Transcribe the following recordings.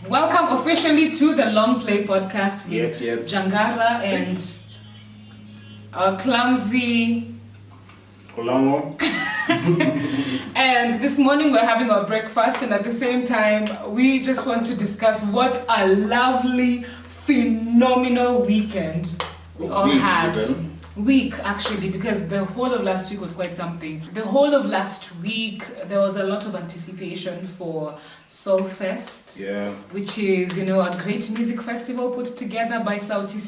Welcome officially to the Long Play podcast with Jangara and our clumsy Olango. And this morning we're having our breakfast, and at the same time we just want to discuss what a lovely, phenomenal weekend we all had. Week actually, because the whole of last week was quite something. The whole of last week there was a lot of anticipation for Solfest, which is, a great music festival put together by Sauti,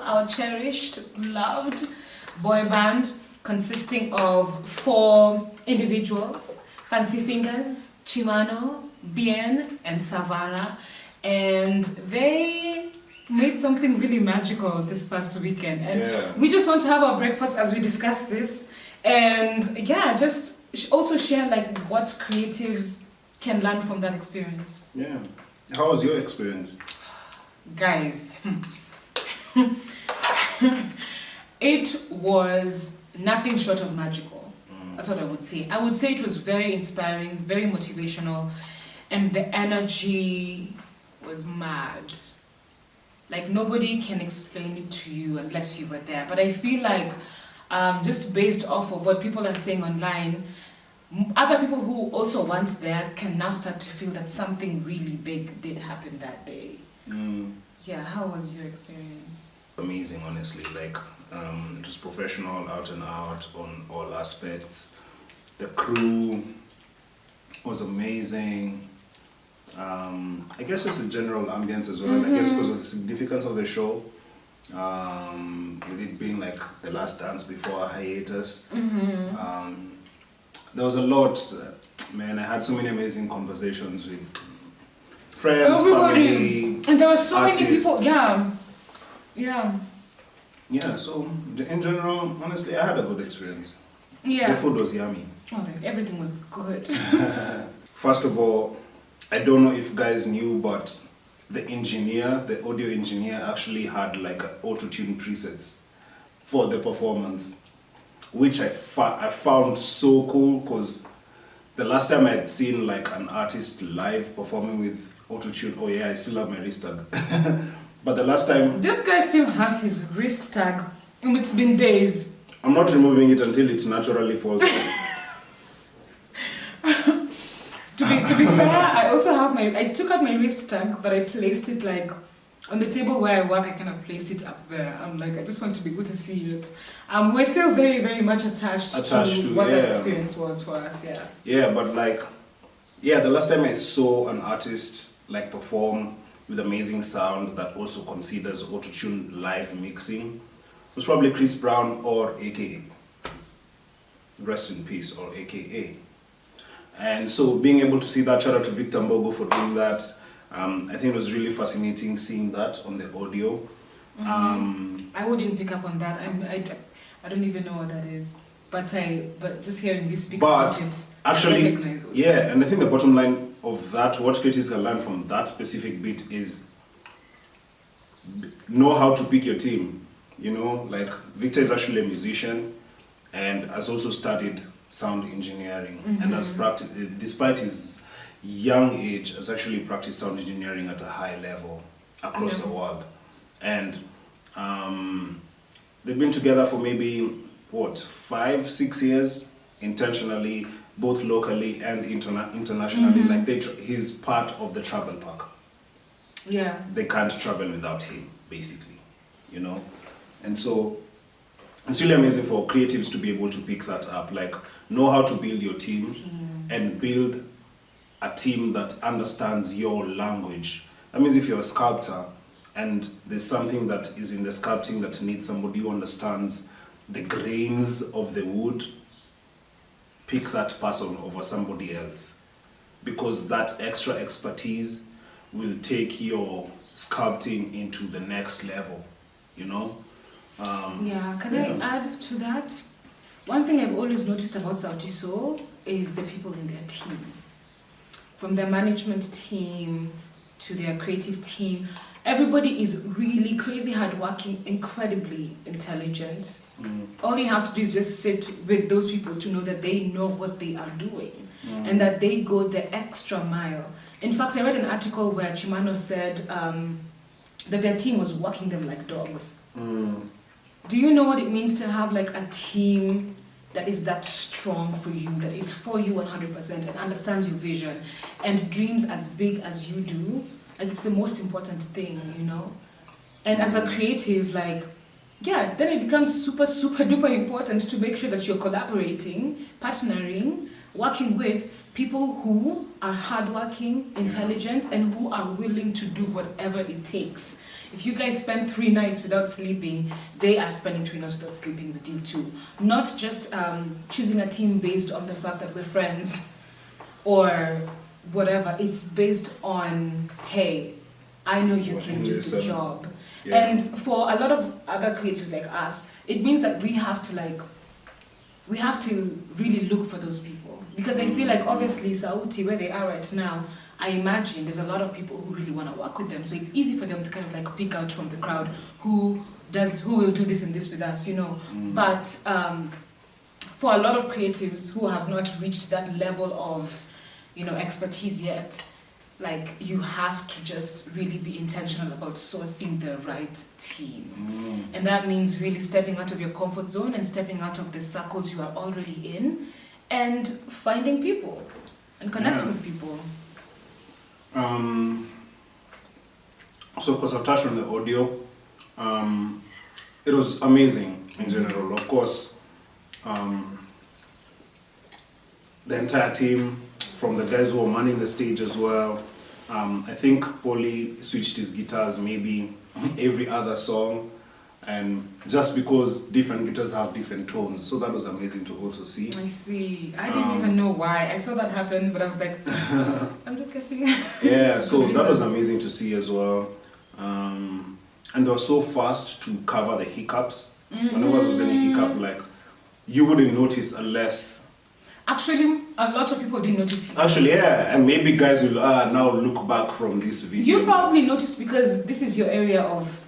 our cherished, loved boy band consisting of 4 individuals: Fancy Fingers, Chimano, Bien, and Savara, and they made something really magical this past weekend, and we just want to have our breakfast as we discuss this, and just also share what creatives can learn from that experience. How was your experience? Guys, it was nothing short of magical. That's what I would say. I would say it was very inspiring, very motivational, and the energy was mad. Nobody can explain it to you unless you were there. But I feel like, just based off of what people are saying online, other people who also weren't there can now start to feel that something really big did happen that day. Yeah, how was your experience? Amazing, honestly. It was professional, out and out on all aspects. The crew was amazing. I guess it's a general ambience as well. I guess because of the significance of the show, with it being the last dance before a hiatus, there was a lot. Man, I had so many amazing conversations with friends, family, and there were so artists. many people. Yeah, so in general, honestly, I had a good experience. Yeah. The food was yummy. Oh, everything was good. First of all, I don't know if guys knew, but the audio engineer actually had auto-tune presets for the performance, which I found so cool, because the last time I had seen an artist live performing with auto-tune, I still have my wrist tag. But the last time... This guy still has his wrist tag, and it's been days. I'm not removing it until it naturally falls off. To be fair, I also have I took out my wrist tag, but I placed it on the table where I work. I kind of placed it up there. I'm I just want to be able to see it. We're still very, very much attached to what that experience was for us. But the last time I saw an artist perform with amazing sound that also considers auto-tune live mixing was probably Chris Brown, or AKA. Rest in peace, or AKA. And so being able to see that, shout out to Victor Mbogo for doing that. I think it was really fascinating seeing that on the audio. I wouldn't pick up on that. I don't even know what that is. But just hearing you speak about it, actually, I recognize it. And I think the bottom line of that, what creatives can learn from that specific bit is know how to pick your team. Victor is actually a musician and has also studied sound engineering, and has practiced, despite his young age, has actually practiced sound engineering at a high level across the world. And they've been together for maybe 5-6 years intentionally, both locally and internationally. He's part of the travel pack. They can't travel without him, basically, and so it's really amazing for creatives to be able to pick that up, know how to build your team and build a team that understands your language. That means if you're a sculptor and there's something that is in the sculpting that needs somebody who understands the grains of the wood, pick that person over somebody else, because that extra expertise will take your sculpting into the next level, Can I add to that? One thing I've always noticed about Sauti Soul is the people in their team. From their management team to their creative team, everybody is really crazy hardworking, incredibly intelligent. All you have to do is just sit with those people to know that they know what they are doing and that they go the extra mile. In fact, I read an article where Chimano said that their team was working them like dogs. Do you know what it means to have like a team that is that strong for you, that is for you 100% and understands your vision and dreams as big as you do? And it's the most important thing, you know? And as a creative, like, yeah, then it becomes super, super duper important to make sure that you're collaborating, partnering, working with people who are hardworking, intelligent, and who are willing to do whatever it takes. If you guys spend 3 nights without sleeping, they are spending 3 nights without sleeping with you too. Not just choosing a team based on the fact that we're friends or whatever. It's based on, hey, I know you can do the job. Yeah. And for a lot of other creatives like us, it means that we have to really look for those people. Because I feel like obviously Sauti, where they are right now, I imagine there's a lot of people who really want to work with them. So it's easy for them to kind of like pick out from the crowd who will do this and this with us, you know. But for a lot of creatives who have not reached that level of, you know, expertise yet, like, you have to just really be intentional about sourcing the right team. And that means really stepping out of your comfort zone and stepping out of the circles you are already in and finding people and connecting with people. So, because I've touched on the audio, it was amazing in general. Of course, the entire team, from the guys who were manning the stage as well. I think Paulie switched his guitars maybe every other song, and just because different guitars have different tones, so that was amazing to also see. I see. I didn't even know why. I saw that happen, but I was like, I'm just guessing. Yeah, so that was amazing to see as well. And they were so fast to cover the hiccups. Whenever there was any hiccup, like, you wouldn't notice unless... Actually, a lot of people didn't notice hiccups. Actually, yeah, and maybe guys will now look back from this video. You probably noticed because this is your area of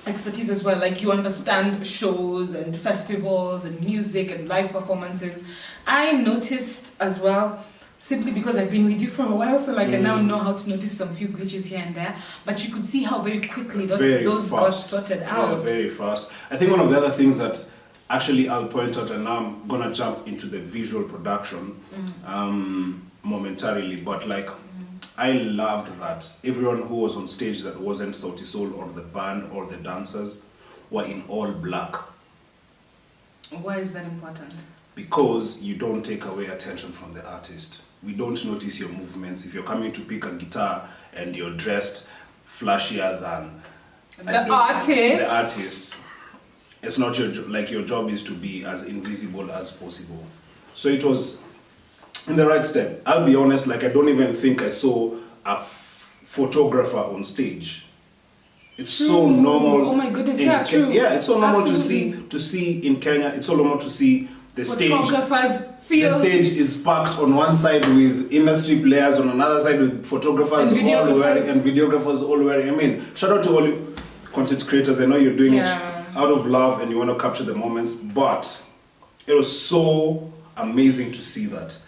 expertise as well. Like, you understand shows and festivals and music and live performances. I noticed as well, simply because I've been with you for a while, so like I now know how to notice some few glitches here and there. But you could see how very quickly those got sorted out. Yeah, very fast. I think one of the other things that actually I'll point out, and now I'm gonna jump into the visual production momentarily, but like I loved that everyone who was on stage that wasn't Sauti Soul or the band or the dancers were in all black. Why is that important? Because you don't take away attention from the artist. We don't notice your movements. If you're coming to pick a guitar and you're dressed flashier than the artist, it's not your job. Like, your job is to be as invisible as possible. So it was in the right step. I'll be honest, like, I don't even think I saw a photographer on stage. It's so normal. Oh my goodness, yeah, true. Yeah, it's so normal to see in Kenya. It's so normal to see the stage. Photographers feel. The stage is packed on one side with industry players, on another side with photographers and videographers all wearing. I mean, shout out to all you content creators. I know you're doing it out of love and you want to capture the moments, but it was so amazing to see that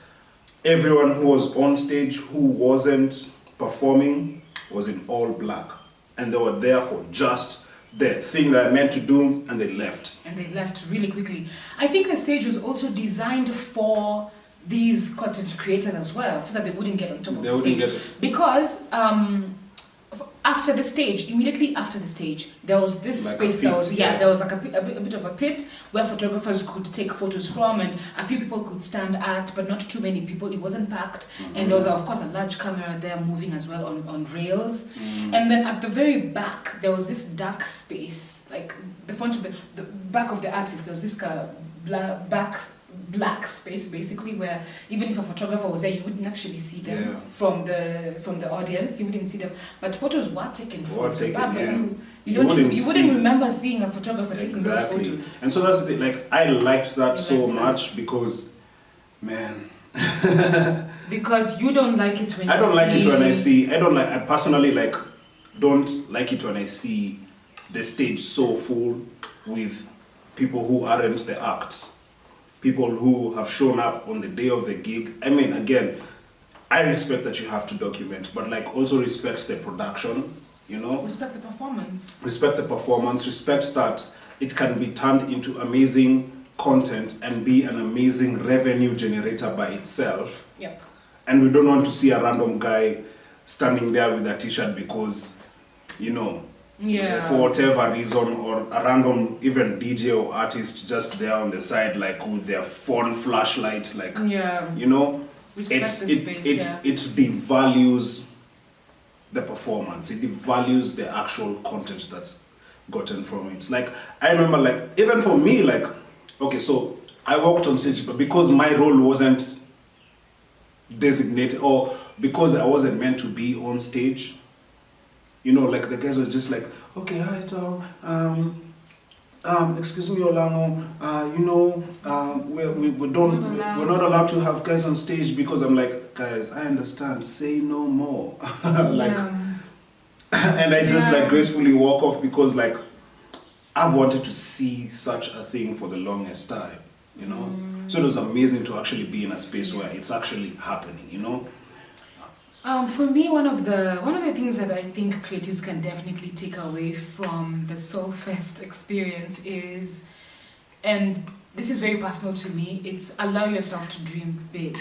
everyone who was on stage who wasn't performing was in all black, and they were there for just the thing that I meant to do, and they left. And they left really quickly. I think the stage was also designed for these content creators as well, so that they wouldn't get on top of the stage. Because after the stage, immediately after the stage, there was this like space that was, there was like a bit of a pit where photographers could take photos from, and a few people could stand at, but not too many people. It wasn't packed. And there was, of course, a large camera there moving as well on rails. And then at the very back, there was this dark space, like the front of the back of the artist, there was this kind of black space basically, where even if a photographer was there, you wouldn't actually see them from the audience. You wouldn't see them, but photos were taken from the back. You wouldn't remember seeing a photographer taking those photos. And so that's the thing. Like, I liked that so much because, man. Because you don't like it when I don't like it when I see. I personally don't like it when I see the stage so full with people who aren't the acts. People who have shown up on the day of the gig. I mean, again, I respect that you have to document, but like also respects the production, you know? Respect the performance. Respect the performance, respect that it can be turned into amazing content and be an amazing revenue generator by itself. Yep. And we don't want to see a random guy standing there with a t-shirt because, you know, for whatever reason, or a random even DJ or artist just there on the side, like with their phone flashlights, like, you know, it devalues the performance. It devalues the actual content that's gotten from it. Like, I remember, like, even for me, like, okay, so I walked on stage, but because my role wasn't designated, or because I wasn't meant to be on stage, you know, like the guys were just like, okay, hi Tom, excuse me, Olano, you know, we're not allowed to have guys on stage, because I'm like, guys, I understand, say no more. Like, and I just like gracefully walk off, because like I've wanted to see such a thing for the longest time, you know. So it was amazing to actually be in a space where it's actually happening, you know. For me, one of the things that I think creatives can definitely take away from the Solfest experience is, and this is very personal to me, it's allow yourself to dream big.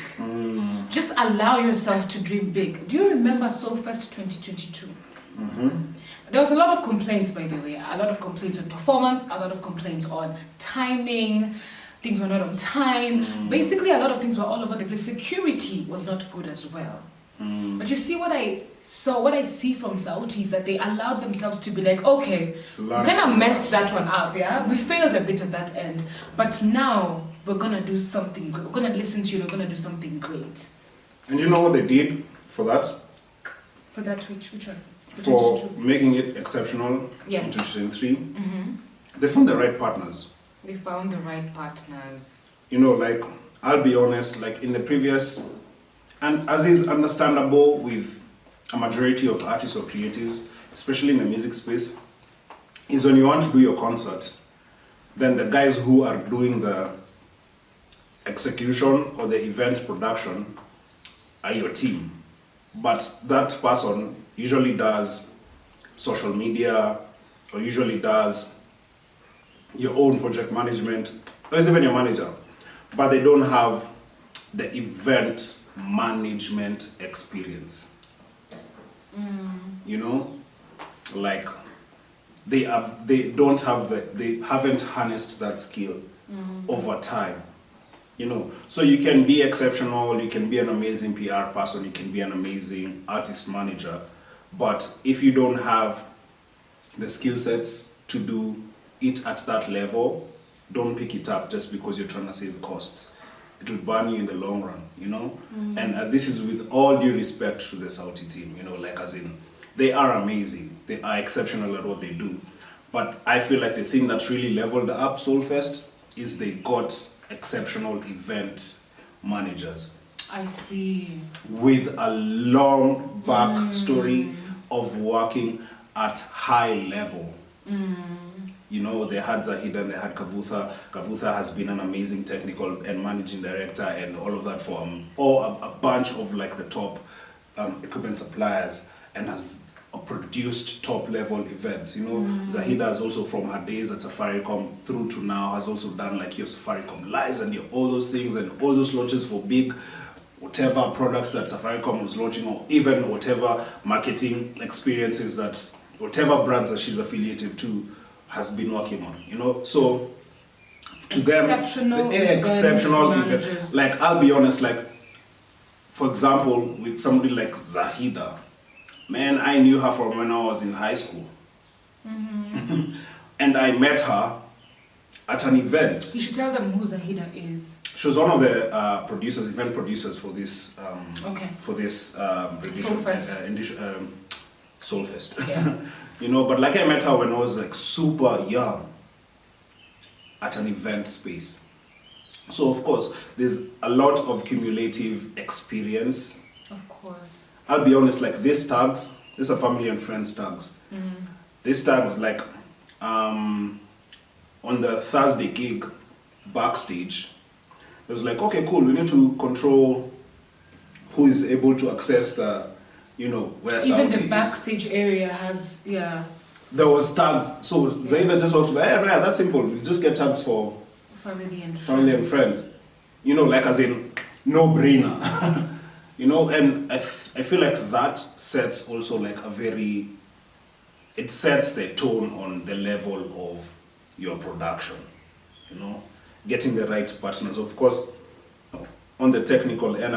Just allow yourself to dream big. Do you remember Solfest 2022? There was a lot of complaints, by the way, a lot of complaints on performance, a lot of complaints on timing, things were not on time. Basically, a lot of things were all over the place. Security was not good as well. But you see, what I see from Sauti is that they allowed themselves to be like, okay, we kind of messed that one up, we failed a bit at that end, but now we're gonna do something good. We're gonna listen to you, we're gonna do something great. And you know what they did for that? For that, which one? For making it exceptional in 2023, they found the right partners. They found the right partners. You know, like, I'll be honest, like in the previous, and as is understandable with a majority of artists or creatives, especially in the music space, is when you want to do your concert, then the guys who are doing the execution or the event production are your team. But that person usually does social media, or usually does your own project management, or is even your manager, but they don't have the event management experience. You know, like they haven't harnessed that skill over time. You know, so you can be exceptional, you can be an amazing PR person, you can be an amazing artist manager, but if you don't have the skill sets to do it at that level, don't pick it up just because you're trying to save costs. It will burn you in the long run, you know. And this is with all due respect to the Sauti team, you know, like, as in, they are amazing, they are exceptional at what they do, but I feel like the thing that really leveled up Solfest is they got exceptional event managers. I see. With a long backstory of working at high level. You know, they had Zahida and they had Kavutha. Kavutha has been an amazing technical and managing director and all of that for a bunch of like the top equipment suppliers, and has produced top level events. You know, Zahida has also, from her days at Safaricom through to now, has also done like your Safaricom Lives and your all those things and all those launches for big whatever products that Safaricom was launching, or even whatever marketing experiences that whatever brands that she's affiliated to has been working on, you know. So to them, exceptional event. Like, I'll be honest, like, for example, with somebody like Zahida, man, I knew her from when I was in high school. And I met her at an event. You should tell them who Zahida is. She was one of the event producers for this Solfest. Yeah. You know, but like, I met her when I was like super young at an event space. So of course, there's a lot of cumulative experience. Of course. I'll be honest, like, these are family and friends tags. These tags, like, on the Thursday gig backstage, it was like, okay, cool, we need to control who is able to access the, where Sauti Even the is. backstage area has, yeah. There was tags. So Zaida just walked by, hey, Raya, that's simple. We just get tags for Family and friends. Like as in, no brainer. And I feel like that sets also like it sets the tone on the level of your production. Getting the right partners. Of course, on the technical end,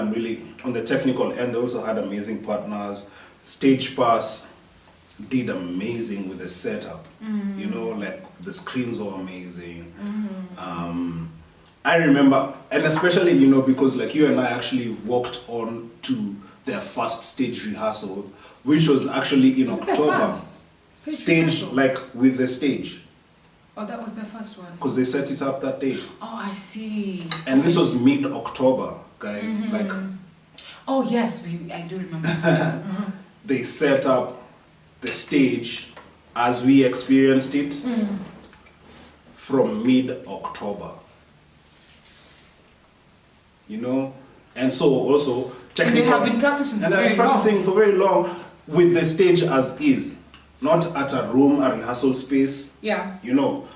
they also had amazing partners. Stage Pass did amazing with the setup. Like the screens were amazing. I remember, and especially, because like you and I actually walked on to their first stage rehearsal, which was actually in October. Stage like with the stage. Oh, that was the first one. Because they set it up that day. Oh, I see. And this was mid-October, guys. Like. Oh yes, I do remember that. They set up the stage as we experienced it from mid-October. And so also technical. And they have been practicing for very long with the stage as is. Not at a rehearsal space. Yeah.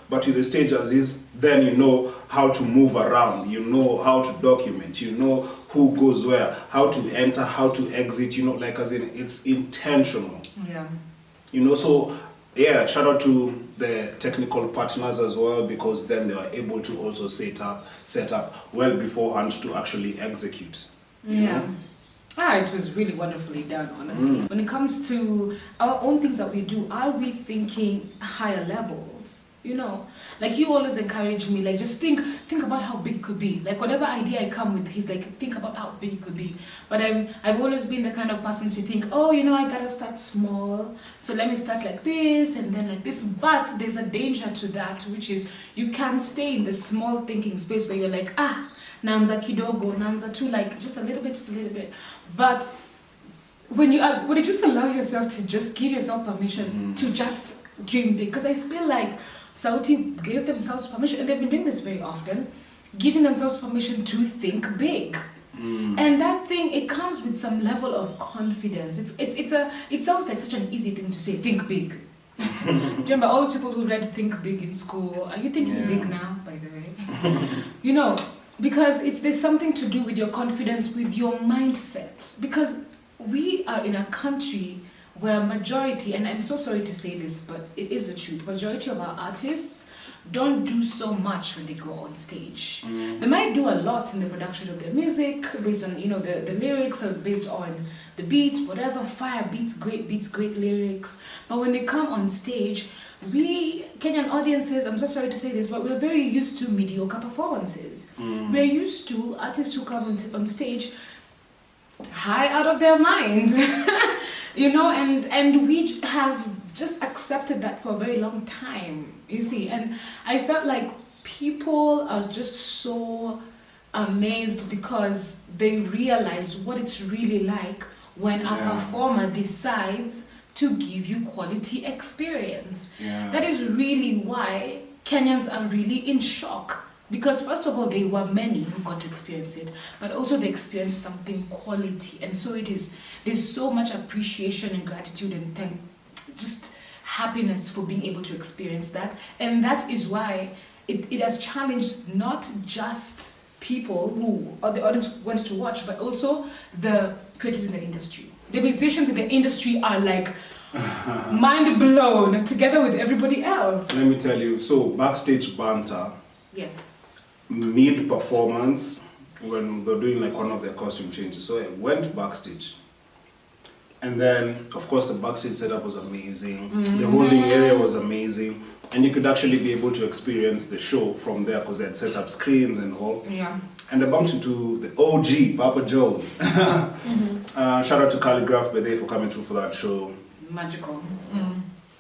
But with the stage as is, then you know how to move around, you know how to document, you know who goes where, how to enter, how to exit, like as in it's intentional. Yeah. So yeah, shout out to the technical partners as well, because then they were able to also set up well beforehand to actually execute. You know? It was really wonderfully done, honestly. When it comes to our own things that we do, are we thinking higher levels? Like you always encourage me, like just think about how big it could be. Like whatever idea I come with, he's like, think about how big it could be. But I've always been the kind of person to think, I gotta start small. So let me start like this and then like this. But there's a danger to that, which is you can't stay in the small thinking space where you're like, nanza kidogo, nanza too, like just a little bit. But when you just allow yourself to just give yourself permission to just dream big, because I feel like Sauti gave themselves permission, and they've been doing this very often, giving themselves permission to think big. And that thing, it comes with some level of confidence. It sounds like such an easy thing to say, think big. Do you remember all those people who read Think Big in school? Are you thinking big now, by the way? Because there's something to do with your confidence, with your mindset. Because we are in a country where majority, and I'm so sorry to say this, but it is the truth, majority of our artists don't do so much when they go on stage. They might do a lot in the production of their music, based on, the lyrics, or based on the beats, whatever, fire beats, great lyrics. But when they come on stage, we, Kenyan audiences, I'm so sorry to say this, but we're very used to mediocre performances. We're used to artists who come on stage high out of their mind. And we have just accepted that for a very long time, you see. And I felt like people are just so amazed because they realize what it's really like when a performer decides to give you quality experience. That is really why Kenyans are really in shock. Because first of all, there were many who got to experience it, but also they experienced something quality. And so there's so much appreciation and gratitude and just happiness for being able to experience that. And that is why it has challenged not just people who or the audience went to watch, but also the creators in the industry. The musicians in the industry are like mind blown together with everybody else. Let me tell you, so backstage banter. Yes. Mid-performance, when they're doing like one of their costume changes. So I went backstage. And then, of course, the backstage setup was amazing. The holding area was amazing. And you could actually be able to experience the show from there because they had set up screens and all. Yeah. And I bumped into the OG, Papa Jones. Shout out to Calligraph by day for coming through for that show. Magical.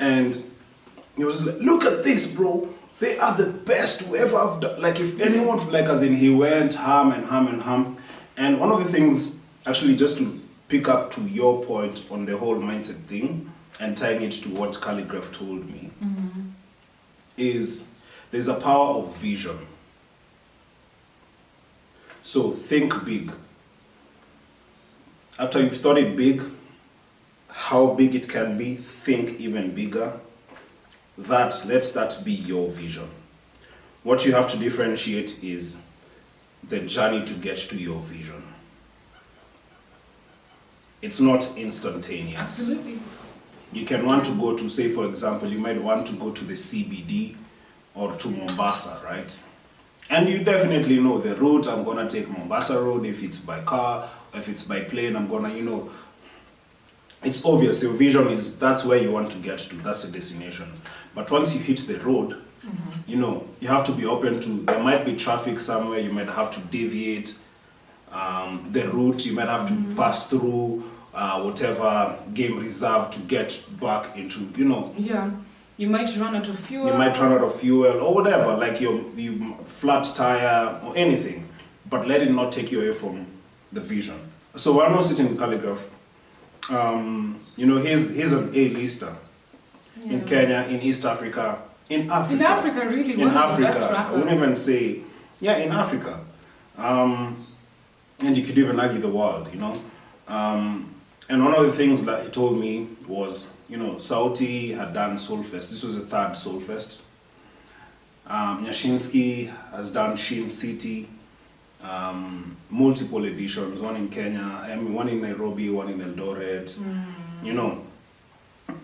And he was like, look at this, bro. They are the best to ever have done. Like, if anyone, like, as in, he went ham. And one of the things, actually, just to pick up to your point on the whole mindset thing and tying it to what Calligraph told me, is there's a power of vision. So think big. after you've thought it big, how big it can be, think even bigger. Let that be your vision. What you have to differentiate is the journey to get to your vision. It's not instantaneous. Absolutely. You can want to go to, say for example, you might want to go to the CBD or to Mombasa, right? And you definitely know the route. I'm gonna take Mombasa Road. If it's by car, if it's by plane, I'm gonna, it's obvious. Your vision is that's where you want to get to. That's the destination. But once you hit the road, you have to be open to, there might be traffic somewhere. You might have to deviate the route. You might have to pass through whatever game reserve to get back into, Yeah. You might run out of fuel. You might run out of fuel or whatever, like you flat tire or anything. But let it not take you away from the vision. So when I was sitting in Calligraph, he's an A-lister in Kenya, in East Africa, in Africa. In Africa, really, in one Africa, of the best rappers. I wouldn't even say, in Africa. And you could even argue the world, And one of the things that he told me was, Sauti had done Solfest. This was the third Solfest. Nyashinsky has done Shin City, multiple editions, one in Kenya, one in Nairobi, one in Eldoret,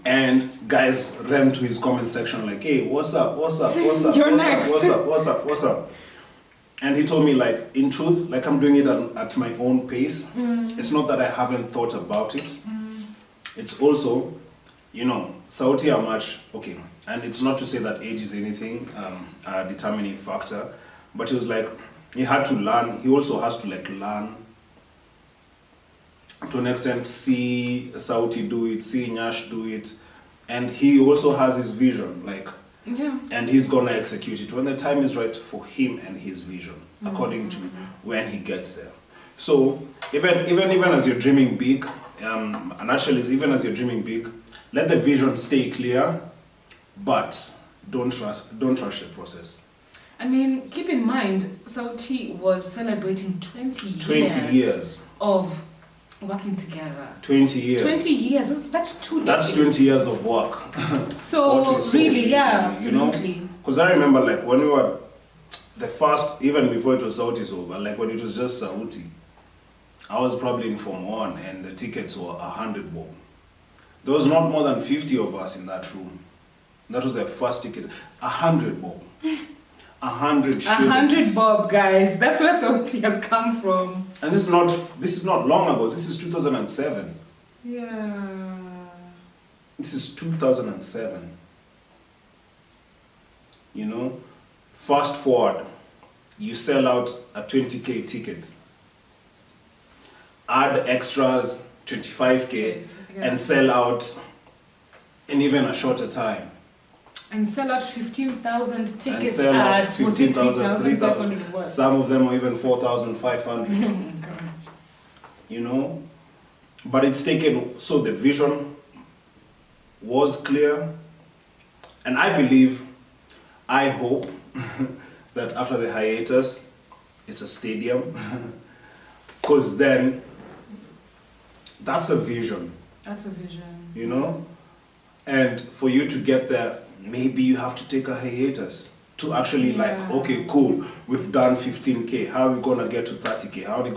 And guys ran to his comment section like, hey, what's up? You're next. What's up? And he told me, like, in truth, like I'm doing it at my own pace. It's not that I haven't thought about it. It's also, Sauti are much, okay. And it's not to say that age is anything, a determining factor. But he was like, he had to learn. He also has to learn to an extent, see Sauti do it, see Nyash do it. And he also has his vision, and he's gonna execute it when the time is right for him and his vision, according to when he gets there. So even as you're dreaming big, and actually even as you're dreaming big, let the vision stay clear, but don't rush the process. I mean, keep in mind, Sauti was celebrating 20 years of working together. 20 years. 20 years. That's 2 decades. That's 20 years of work. So really, absolutely. Because I remember, when we were the first, even before it was Sauti over, when it was just Sauti, I was probably in Form 1 and the tickets were 100 bob. There was not more than 50 of us in that room. That was the first ticket. 100 bob. 100 shillings. 100 bob, guys. That's where Sauti has come from. And this is not long ago. This is 2007. Yeah. This is 2007. Fast forward, you sell out a 20k ticket. Add extras, 25k, and sell out in even a shorter time. And sell out 15,000 tickets and sell out at 15,000, 3,500. Some of them are even 4,500. Oh my gosh. But it's taken, so the vision was clear. And I hope that after the hiatus, it's a stadium. Because then, that's a vision. That's a vision. And for you to get there, maybe you have to take a hiatus to actually okay, cool, we've done 15k. How are we gonna get to 30k? How are we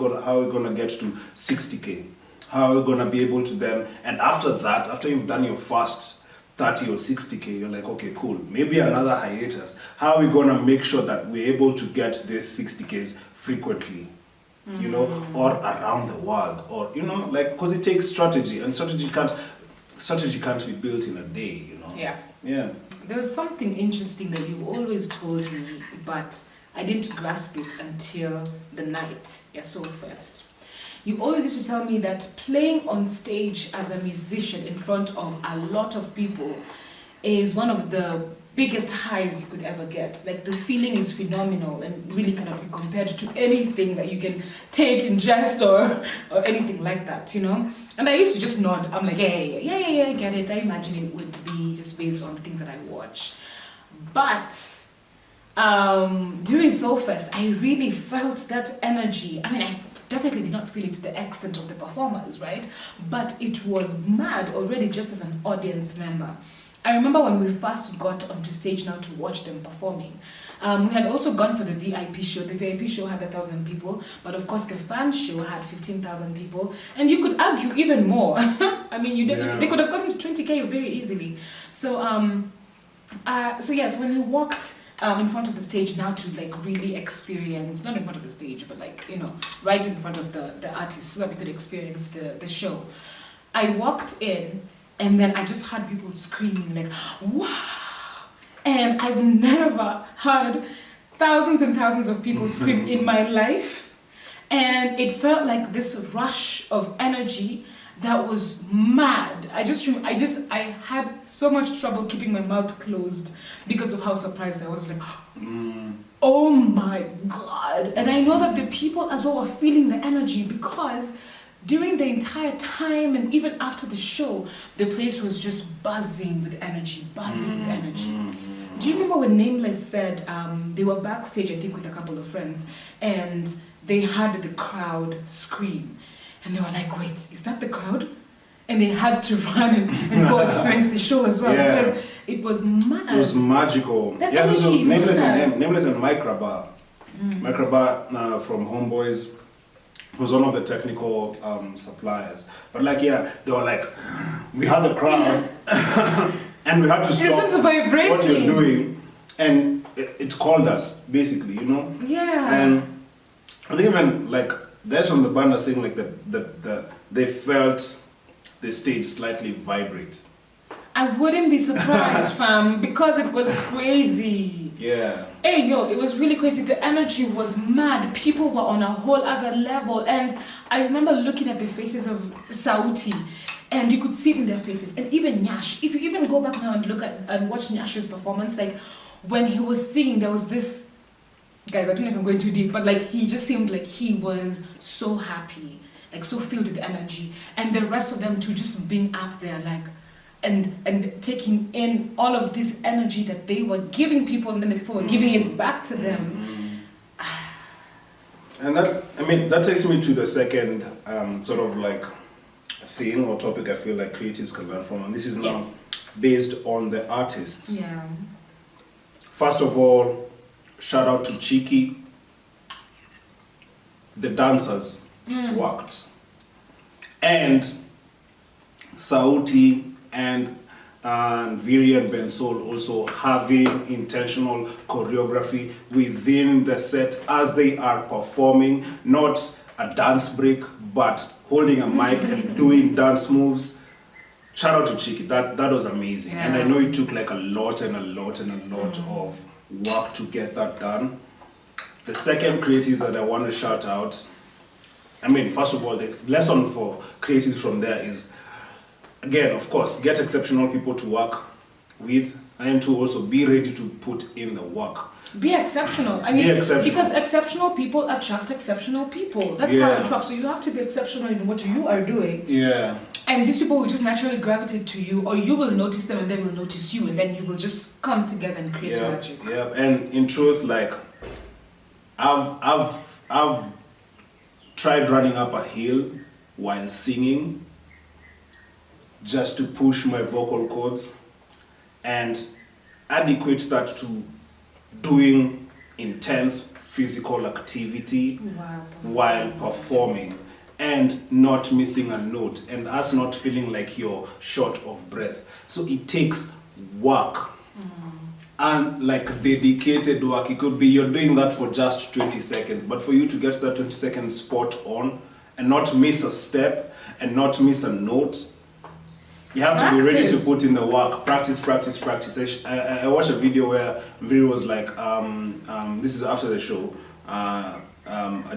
gonna get to 60k? How are we gonna be able to then? And after that, after you've done your first 30 or 60k, you're like, okay, cool, maybe another hiatus. How are we gonna make sure that we're able to get these 60ks frequently? Or around the world, or because it takes strategy, and strategy can't be built in a day. Yeah. There was something interesting that you always told me, but I didn't grasp it until the night at Solfest. You always used to tell me that playing on stage as a musician in front of a lot of people is one of the biggest highs you could ever get. The feeling is phenomenal and really cannot be compared to anything that you can take, ingest, or anything like that, And I used to just nod. I'm like, yeah, I get it. I imagine it would be just based on things that I watch. But during Solfest, I really felt that energy. I mean, I definitely did not feel it to the extent of the performers, right? But it was mad already just as an audience member. I remember when we first got onto stage now to watch them performing. We had also gone for the VIP show. The VIP show had 1,000 people, but of course the fan show had 15,000 people, and you could argue even more. I mean, they could have gotten to 20K very easily. So, so yes, when we walked in front of the stage now to like really experience, not in front of the stage, but like, you know, right in front of the artists so that we could experience the show. I walked in and then I just heard people screaming like, wow! And I've never heard thousands and thousands of people scream in my life. And it felt like this rush of energy that was mad. I had so much trouble keeping my mouth closed because of how surprised I was. Like, oh my God. And I know that the people as well were feeling the energy because during the entire time and even after the show, the place was just buzzing with energy, Do you remember when Nameless said they were backstage, I think, with a couple of friends, and they heard the crowd scream? And they were like, wait, is that the crowd? And they had to run and go experience the show as well because it was mad. It was magical. This was Nameless and Microbar. Microbar from Homeboys was one of the technical suppliers. But like, they were like, we had the crowd and we had to stop just vibrating. What you're doing. And it called us, basically, you know? Yeah. And I think even like, guys from the band are saying like they felt the stage slightly vibrate. I wouldn't be surprised, fam, because it was crazy. Yeah. Hey, yo, it was really crazy. The energy was mad. People were on a whole other level. And I remember looking at the faces of Sauti, and you could see it in their faces. And even Nyash, if you even go back now and look at and watch Nyash's performance, like when he was singing, there was this, guys, I don't know if I'm going too deep, but like he just seemed like he was so happy, like so filled with energy. And the rest of them too, just being up there, like, and taking in all of this energy that they were giving people, and then the people were giving it back to them. And that takes me to the second sort of like thing or topic I feel like creatives can learn from, and this is now based on the artists. Yeah. First of all, shout out to Cheeky. The dancers worked, and Sauti and Virian Bensol also having intentional choreography within the set as they are performing, not a dance break, but holding a mic and doing dance moves. Shout out to Cheeky, that was amazing. And I know it took like a lot of work to get that done. The second creatives that I want to shout out, I mean, first of all, the lesson for creatives from there is, again, of course, get exceptional people to work with, and to also be ready to put in the work. Be exceptional. I mean, because exceptional people attract exceptional people. That's how it works. So you have to be exceptional in what you are doing. Yeah. And these people will just naturally gravitate to you, or you will notice them and they will notice you, and then you will just come together and create magic. Yeah. And in truth, like, I've tried running up a hill while singing just to push my vocal cords and adequate that to doing intense physical activity while performing and not missing a note, and us not feeling like you're short of breath. So it takes work and like dedicated work. It could be you're doing that for just 20 seconds, but for you to get that 20 seconds spot on and not miss a step and not miss a note, you have to be ready to put in the work. Practice. I watched a video where Viri was like, this is after the show, a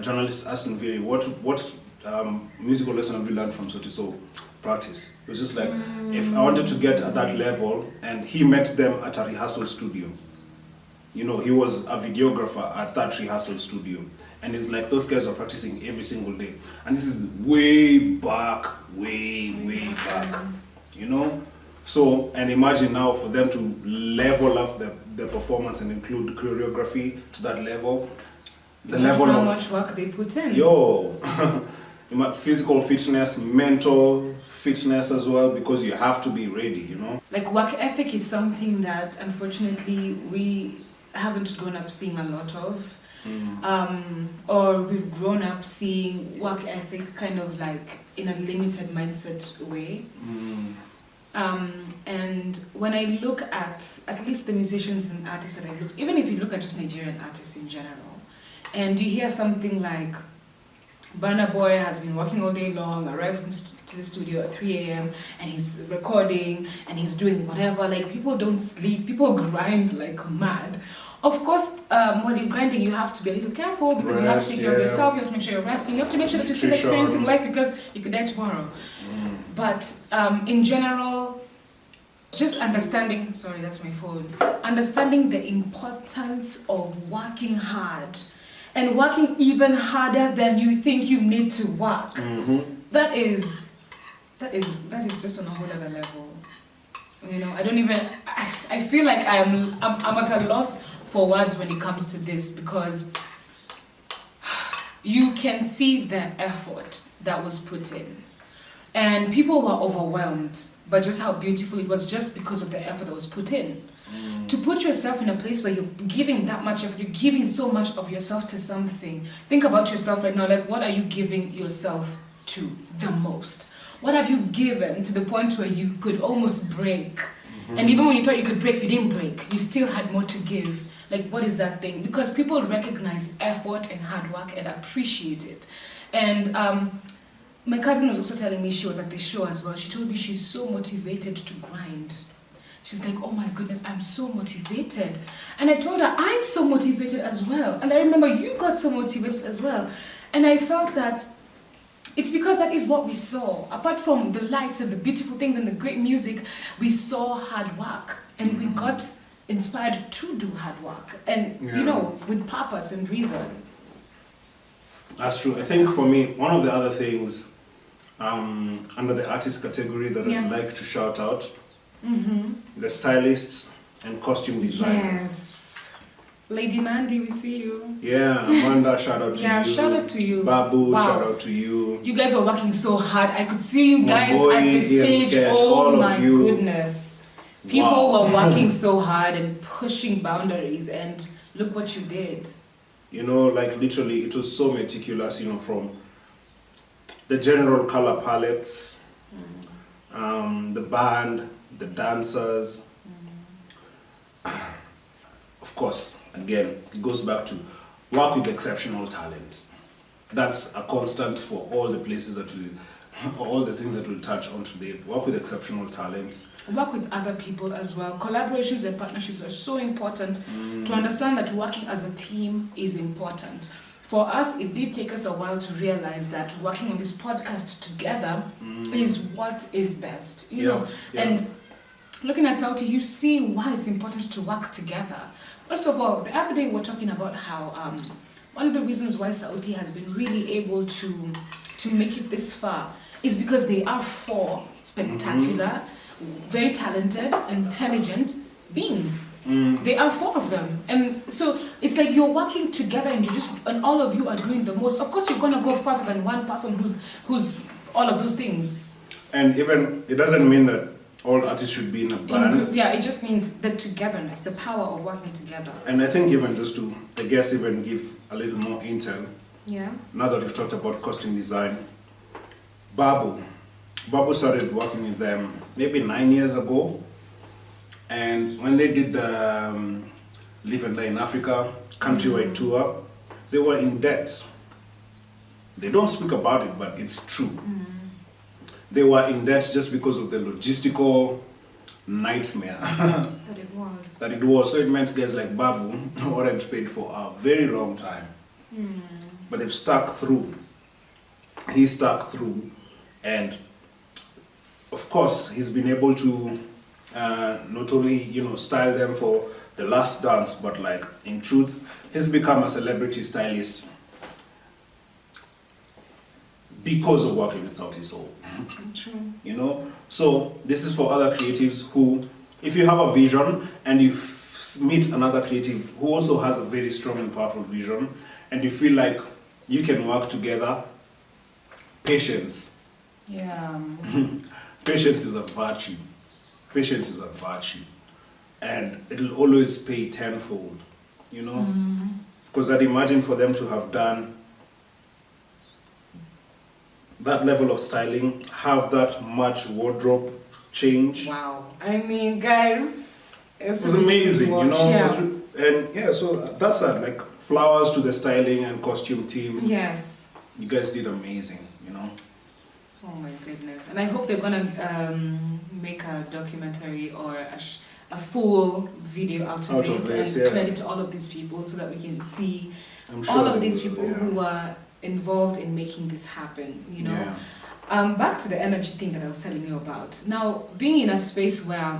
journalist asked Viri, what musical lesson have you learned from Sauti? So, practice. It was just like, if I wanted to get at that level, and he met them at a rehearsal studio. You know, he was a videographer at that rehearsal studio. And it's like those guys are practicing every single day. And this is way back. You know? So, and imagine now for them to level up the performance and include choreography to that level. the level how of much work they put in. Physical fitness, mental fitness as well, because you have to be ready, you know. Like work ethic is something that unfortunately we haven't grown up seeing a lot of. Or we've grown up seeing work ethic kind of like in a limited mindset way. And when I look at least the musicians and artists that I look, even if you look at just Nigerian artists in general, and you hear something like Burna Boy has been working all day long, arrives to the studio at 3 a.m. and he's recording and he's doing whatever. Like, people don't sleep, people grind like mad. Of course, when you're grinding, you have to be a little careful because you have to take care of yourself, you have to make sure you're resting, you have to make sure that you're still experiencing life because you could die tomorrow. But in general, just understanding, sorry, that's my phone, understanding the importance of working hard and working even harder than you think you need to work. That is just on a whole other level. You know, I feel like I'm at a loss for words when it comes to this, because you can see the effort that was put in. And people were overwhelmed by just how beautiful it was, just because of the effort that was put in. To put yourself in a place where you're giving that much effort, you're giving so much of yourself to something. Think about yourself right now, like, what are you giving yourself to the most? What have you given to the point where you could almost break? And even when you thought you could break, you didn't break. You still had more to give. Like, what is that thing? Because people recognize effort and hard work and appreciate it. And my cousin was also telling me, she was at the show as well. She told me she's so motivated to grind. She's like, oh my goodness, I'm so motivated. And I told her, I'm so motivated as well. And I remember you got so motivated as well. And I felt that it's because that is what we saw. Apart from the lights and the beautiful things and the great music, we saw hard work. And we got inspired to do hard work. And, you know, with purpose and reason. That's true. I think for me, one of the other things under the artist category that I'd like to shout out, the stylists and costume designers. Yes. Lady Mandy, we see you. Yeah, Amanda, shout out to you. Yeah, shout out to you. Babu, shout out to you. You guys were working so hard. I could see you guys at the stage. Oh my goodness. People were working so hard and pushing boundaries, and look what you did. You know, like literally, it was so meticulous, you know, from the general color palettes, the band, the dancers. Of course, again, it goes back to work with exceptional talent. That's a constant for all the places that we, all the things that we'll touch on today. Work with exceptional talents. Work with other people as well. Collaborations and partnerships are so important to understand that working as a team is important. For us, it did take us a while to realize that working on this podcast together is what is best, you know. And looking at Sauti, you see why it's important to work together. First of all, the other day we were talking about how one of the reasons why Sauti has been really able to make it this far is because they are four spectacular, very talented, intelligent beings. They are four of them, and so it's like you're working together, and and all of you are doing the most. Of course, you're gonna go further than one person who's all of those things. And even it doesn't mean that all artists should be in a band. It just means the togetherness, the power of working together. And I think even just to, I guess, even give a little more intel. Yeah. Now that we've talked about costume design, Babu started working with them maybe 9 years ago. And when they did the Live and Die in Africa countrywide tour, they were in debt. They don't speak about it, but it's true. They were in debt just because of the logistical nightmare that it was. So it meant guys like Babu weren't paid for a very long time. But they've stuck through. He stuck through, and of course he's been able to not only, you know, style them for the last dance, but like in truth, he's become a celebrity stylist because of working with Sauti Soul. True. You know, so this is for other creatives who, if you have a vision and you meet another creative who also has a very strong and powerful vision, and you feel like you can work together. Patience. Yeah. Patience is a virtue. Patience is a virtue. And it'll always pay tenfold, you know? Because I'd imagine for them to have done that level of styling, have that much wardrobe change. Wow. I mean, guys, it was amazing, you know? Yeah. And yeah, so that's that. Like, flowers to the styling and costume team. Yes. You guys did amazing, you know? Oh my goodness. And I hope they're gonna make a documentary or a full video out of it this, and credit all of these people so that we can see sure all of these people who were involved in making this happen, you know. Back to the energy thing that I was telling you about. Now, being in a space where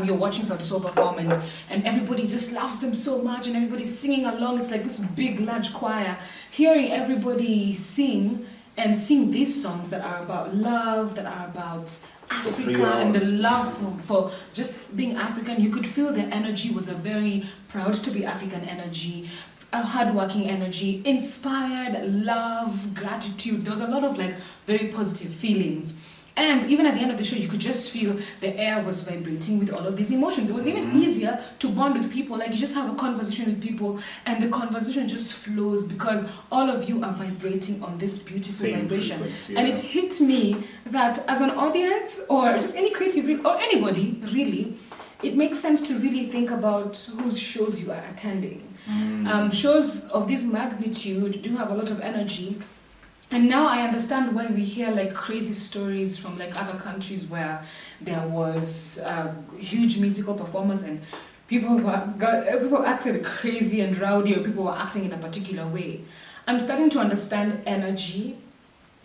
you're watching Sauti Soul perform and everybody just loves them so much and everybody's singing along, it's like this big large choir. Hearing everybody sing these songs that are about love, that are about Africa and the love for just being African, you could feel the energy was a very proud to be African energy, a hardworking energy, inspired, love, gratitude. There was a lot of like very positive feelings. And even at the end of the show, you could just feel the air was vibrating with all of these emotions. It was even easier to bond with people. Like you just have a conversation with people and the conversation just flows because all of you are vibrating on this beautiful vibration. And it hit me that as an audience or just any creative or anybody really, it makes sense to really think about whose shows you are attending. Shows of this magnitude do have a lot of energy. And now I understand why we hear like crazy stories from like other countries where there was huge musical performance and people acted crazy and rowdy or people were acting in a particular way. I'm starting to understand energy,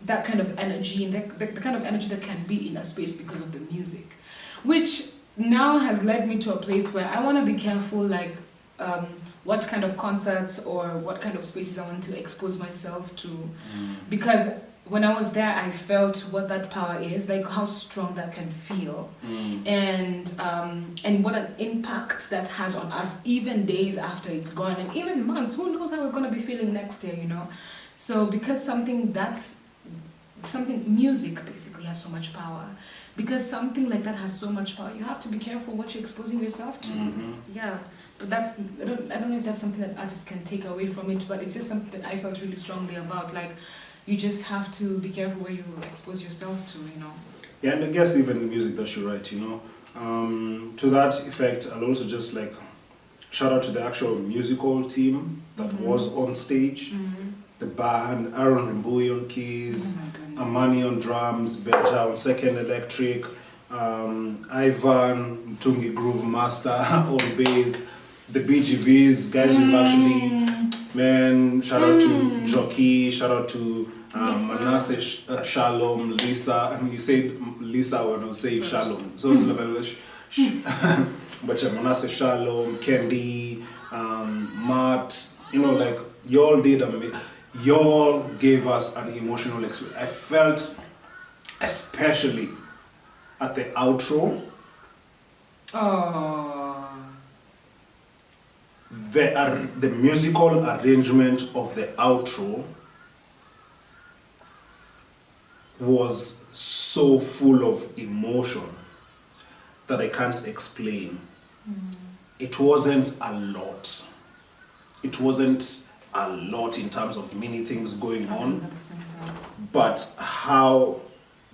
that kind of energy and the kind of energy that can be in a space because of the music, which now has led me to a place where I want to be careful like what kind of concerts or what kind of spaces I want to expose myself to. Because when I was there, I felt what that power is, like how strong that can feel. And what an impact that has on us, even days after it's gone, and even months. Who knows how we're going to be feeling next year, you know? So because music basically has so much power. Because something like that has so much power, you have to be careful what you're exposing yourself to. Yeah. But I don't know if that's something that artists can take away from it, but it's just something that I felt really strongly about. Like, you just have to be careful where you expose yourself to, you know. Yeah, and I guess even the music that you write, you know. To that effect, I'll also just like shout out to the actual musical team that was on stage. The band, Aaron Rimbuyi on keys, Amani on drums, Benja on second electric, Ivan Mtungi Groove Master on bass, the BGVs, guys who've actually, shout out to Jockey, shout out to Manasseh Shalom, Lisa. I mean, you say Lisa when I say Shalom. So it's but Manasseh Shalom, Kendi, Matt, you know, like, y'all did amazing. Y'all gave us an emotional experience. I felt, especially at the outro, the musical arrangement of the outro was so full of emotion that I can't explain. It wasn't a lot. It wasn't a lot in terms of many things going on, but how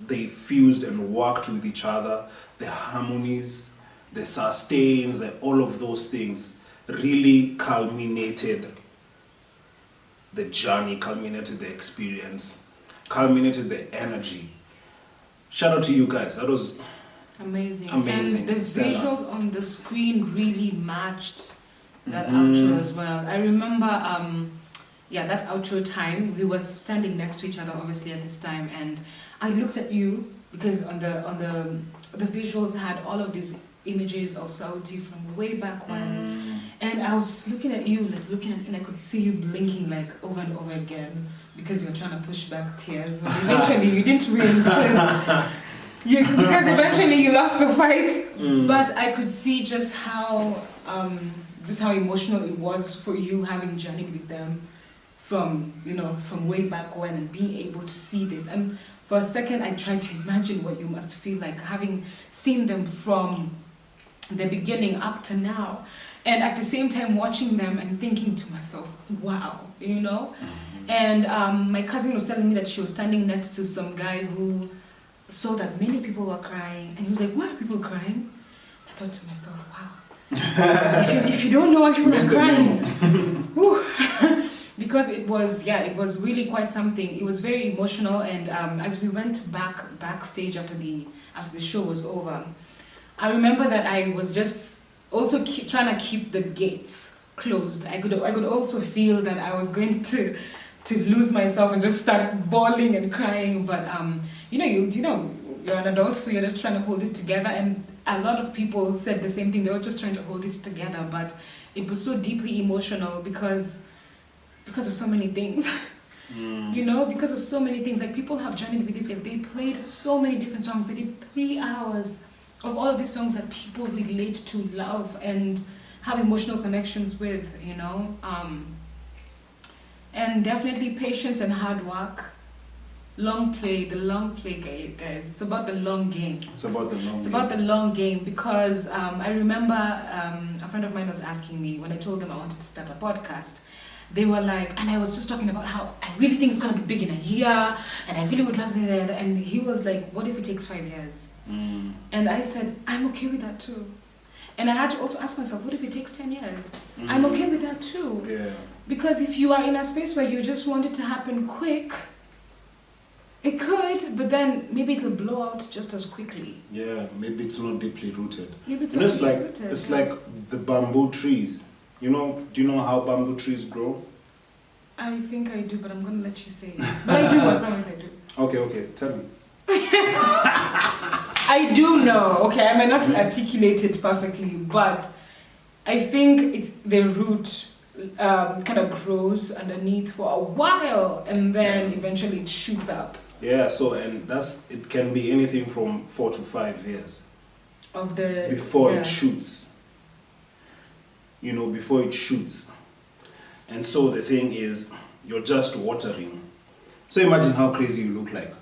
they fused and worked with each other, the harmonies, the sustains, and all of those things really culminated the journey, culminated the experience, culminated the energy. Shout out to you guys. That was amazing. And the visuals on the screen really matched that outro as well. I remember that outro time, we were standing next to each other obviously at this time, and I looked at you because on the visuals had all of these images of Sauti from way back when, and I was just looking at you, and I could see you blinking like over and over again because you're trying to push back tears, but eventually you didn't win because eventually you lost the fight. But I could see just how emotional it was for you having journeyed with them from way back when, and being able to see this. And for a second, I tried to imagine what you must feel like having seen them from the beginning up to now. And at the same time watching them and thinking to myself, wow, And my cousin was telling me that she was standing next to some guy who saw that many people were crying. And he was like, why are people crying? I thought to myself, wow. if you don't know why people are crying. Because it was really quite something. It was very emotional. And as we went backstage after the show was over, I remember that I was just also trying to keep the gates closed. I could also feel that I was going to lose myself and just start bawling and crying. But you're an adult, so you're just trying to hold it together. And a lot of people said the same thing. They were just trying to hold it together. But it was so deeply emotional because of so many things. Because of so many things. Like, people have journeyed with these guys. They played so many different songs. They did 3 hours of all of these songs that people relate to, love, and have emotional connections with, and definitely patience and hard work. The long play, guys. It's about the long game. It's about the long game, because I remember a friend of mine was asking me when I told them I wanted to start a podcast. They were like, and I was just talking about how I really think it's going to be big in a year, and I really would love to. And he was like, what if it takes 5 years? And I said, I'm okay with that too. And I had to also ask myself, what if it takes 10 years? I'm okay with that too. Yeah. Because if you are in a space where you just want it to happen quick, it could, but then maybe it'll blow out just as quickly. Yeah, maybe it's not deeply rooted. It's like the bamboo trees. Do you know how bamboo trees grow? I think I do, but I'm going to let you say it. But I do, I promise I do. Okay, tell me. I do know, okay, I might not articulate it perfectly, but I think it's the root kind of grows underneath for a while, and then eventually it shoots up. Yeah, so, and it can be anything from 4 to 5 years. Before it shoots. Before it shoots. And so the thing is, you're just watering. So imagine how crazy you look like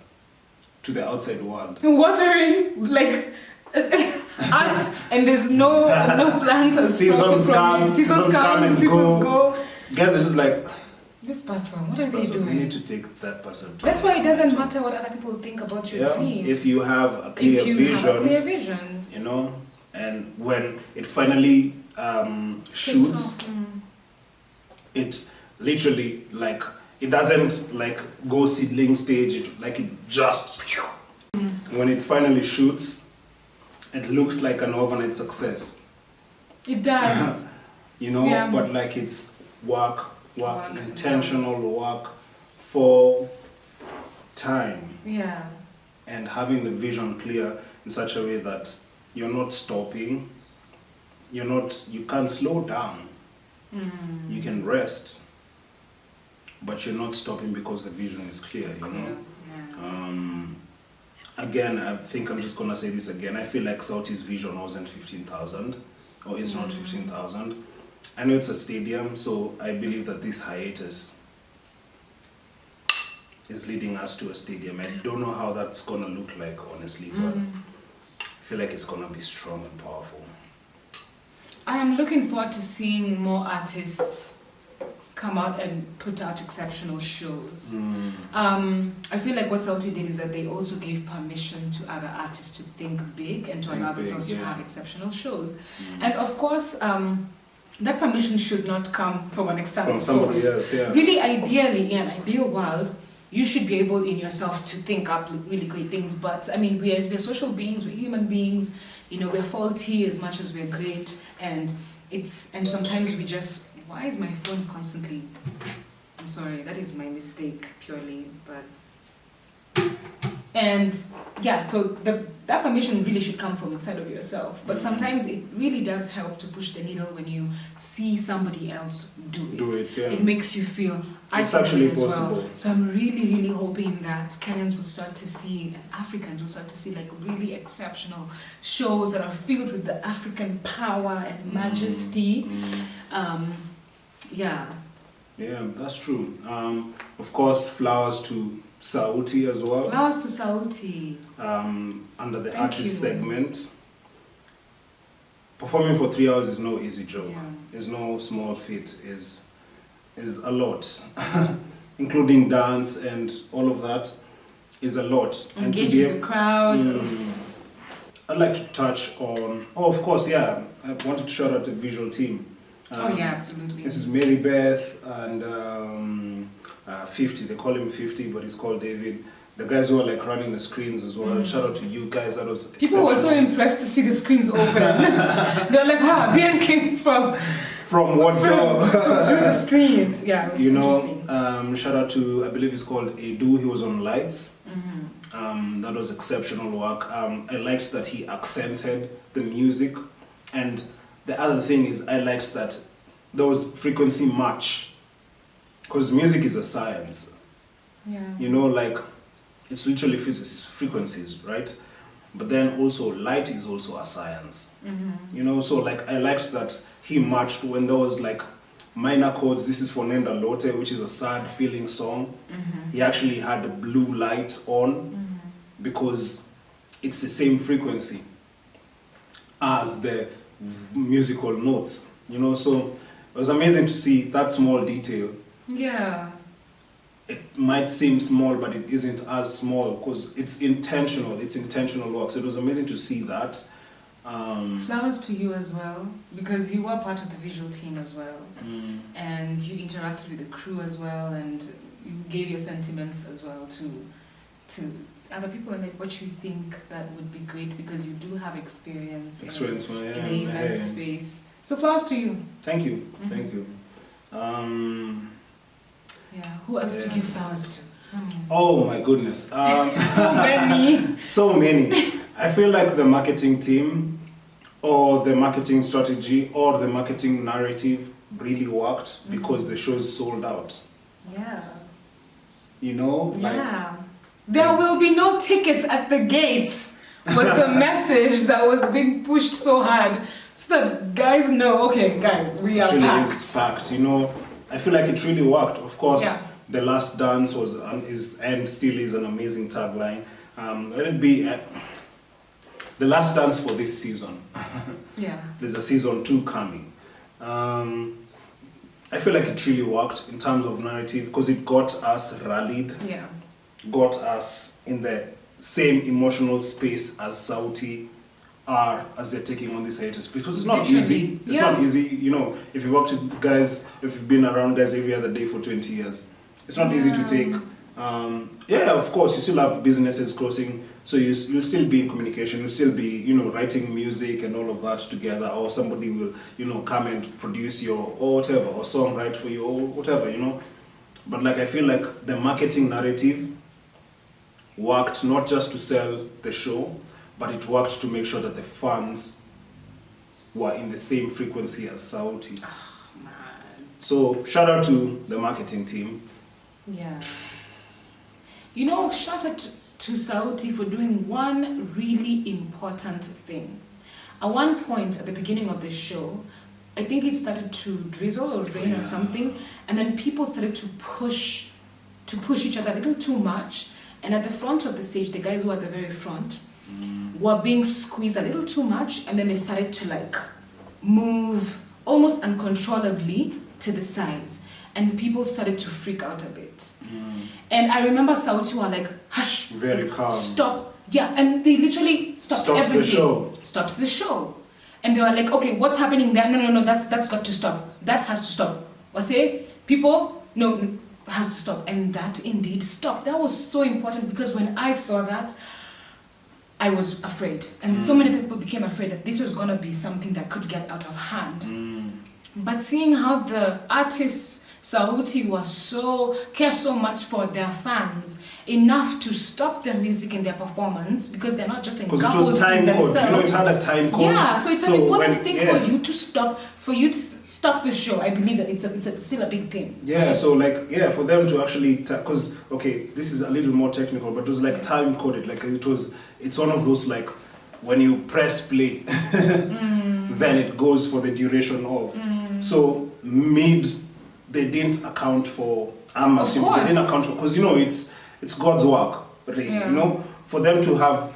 to the outside world. Watering, like, and there's no plant or seasons come and go. Guys are just like, this person, what are they doing? We need to take that person. That's why it doesn't matter what other people think about your dream. If you have a clear vision, and when it finally shoots, it's literally like, it doesn't like go seedling stage. It just when it finally shoots, it looks like an overnight success. It does. But like, it's work, intentional work for time. Yeah. And having the vision clear in such a way that you're not stopping. You can't slow down. You can rest, but you're not stopping because the vision is clear. Yeah. Again, I think I'm just gonna say this again. I feel like Sauti's vision wasn't 15,000, or it's not 15,000. I know it's a stadium, so I believe that this hiatus is leading us to a stadium. I don't know how that's gonna look like, honestly, but I feel like it's gonna be strong and powerful. I am looking forward to seeing more artists come out and put out exceptional shows. I feel like what Sauti did is that they also gave permission to other artists to think big and to allow themselves to have exceptional shows. And of course, that permission should not come from an external source. Else, yeah. Really, ideally, in an ideal world, you should be able in yourself to think up really great things. But I mean, we're social beings, we're human beings. We're faulty as much as we're great, and sometimes we just. Why is my phone constantly? I'm sorry, that is my mistake purely, but. And yeah, so that permission really should come from inside of yourself. But sometimes it really does help to push the needle when you see somebody else do it. It makes you feel it's actually as possible. Well. So I'm really, really hoping that Kenyans will start to see, and Africans will start to see, like, really exceptional shows that are filled with the African power and majesty. Yeah. Yeah, that's true. Of course, flowers to Sauti as well. Flowers to Sauti. Under the Thank artist you. segment. Performing for 3 hours is no easy job. Yeah. It's no small feat. Is a lot, including dance and all of that. Is a lot. Engage with the crowd. I'd like to touch on. Oh, of course, yeah. I wanted to shout out the visual team. Oh yeah, absolutely. This is Mary Beth and 50. They call him 50, but he's called David. The guys who are like running the screens as well. Shout out to you guys. That was people were so impressed to see the screens open. They're like, "Wow, BN came from what door?" from through the screen." Yeah, it was interesting. Shout out to, I believe it's called Edu. He was on lights. That was exceptional work. I liked that he accented the music, and the other thing is I liked that there was frequency match, because music is a science. Yeah. You know, like it's literally physics, frequencies, right? But then also light is also a science. You know, so like I liked that he matched when there was like minor chords. This is for Nenda Lote, which is a sad feeling song. He actually had the blue light on because it's the same frequency as the musical notes, you know. So it was amazing to see that small detail. Yeah. It might seem small, but it isn't as small because it's intentional. It's intentional work. So it was amazing to see that. Flowers to you as well, because you were part of the visual team as well, and you interacted with the crew as well, and you gave your sentiments as well to other people, and like what you think that would be great, because you do have experience in the event space. So flowers to you. Thank you. Thank you. Yeah. Who else to give flowers to? Oh my goodness. So many. So many. I feel like the marketing team or the marketing strategy or the marketing narrative really worked because the shows sold out. Yeah. You know? Yeah. There will be no tickets at the gates was the message that was being pushed so hard. So that guys know, okay, guys, we are packed. It's packed, you know. I feel like it really worked. Of course, Yeah. The Last Dance was and still is an amazing tagline. Let it be the last dance for this season. Yeah. There's a season 2 coming. I feel like it really worked in terms of narrative because it got us rallied, Yeah. got us in the same emotional space as Sauti are as they're taking on this hiatus, because it's not Literally. easy. It's not easy, you know. If you worked with guys, if you've been around guys every other day for 20 years, it's not easy to take. Yeah, of course, you still have businesses closing, so you'll still be in communication. You'll still be, you know, writing music and all of that together, or somebody will, you know, come and produce your or whatever, or songwrite for you or whatever, you know. But like I feel like the marketing narrative worked not just to sell the show, but it worked to make sure that the fans were in the same frequency as Sauti. Oh, man. So shout out to the marketing team. Yeah. You know, shout out to Sauti for doing one really important thing. At one point at the beginning of the show, I think it started to drizzle or rain or something, and then people started to push each other a little too much. And at the front of the stage, the guys who were at the very front were being squeezed a little too much, and then they started to like move almost uncontrollably to the sides, and people started to freak out a bit. And I remember Sauti were like, hush, Very like, calm. Stop. Yeah, and they literally stopped everything. The show. Stopped the show. And they were like, okay, what's happening there? No, that's got to stop. That has to stop. Wase, people, no, has to stop. And that indeed stopped. That was so important, because when I saw that, I was afraid. And so many people became afraid that this was going to be something that could get out of hand. But seeing how the artists, Sauti, care so much for their fans, enough to stop their music and their performance, because they're not just engulfed because it was time in code. themselves. You know, it's had a time code. Yeah, so it's an important thing for you to stop the show. I believe that it's still a big thing. Yeah, so like, for them to actually, because, okay, this is a little more technical, but it was like time coded. Like it's one of those, like, when you press play, then it goes for the duration of. So mid they didn't account for. I'm assuming they didn't account for, because it's God's work, really. Yeah. For them to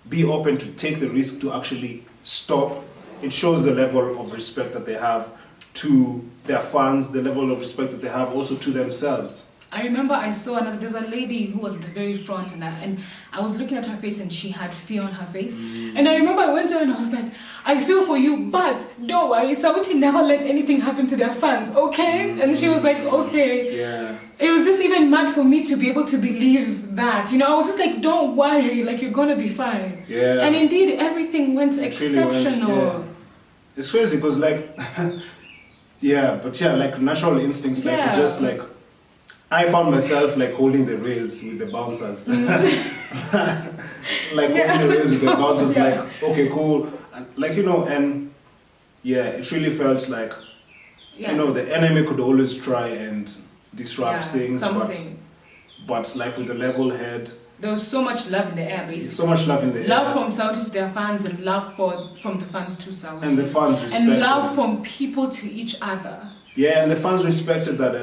be open to take the risk to actually stop. It shows the level of respect that they have to their fans, the level of respect that they have also to themselves. I remember I saw there's a lady who was at the very front, and I was looking at her face and she had fear on her face. And I remember I went to her and I was like, I feel for you, but don't worry, Sauti never let anything happen to their fans, okay? And she was like, okay. Yeah. It was just even mad for me to be able to believe that. I was just like, don't worry, like, you're gonna be fine. Yeah. And indeed, everything went exceptional. It's crazy because, like, like natural instincts, like, just like, I found myself like holding the rails with the bouncers. Holding the rails with the bouncers, like, okay, cool. And, like, and it really felt like, the enemy could always try and disrupt things, but like with the level head. There was so much love in the air, basically. So much love in the air. Love from Sauti to their fans, and love from the fans to Sauti. And the fans respected. And love from people to each other. Yeah, and the fans respected that,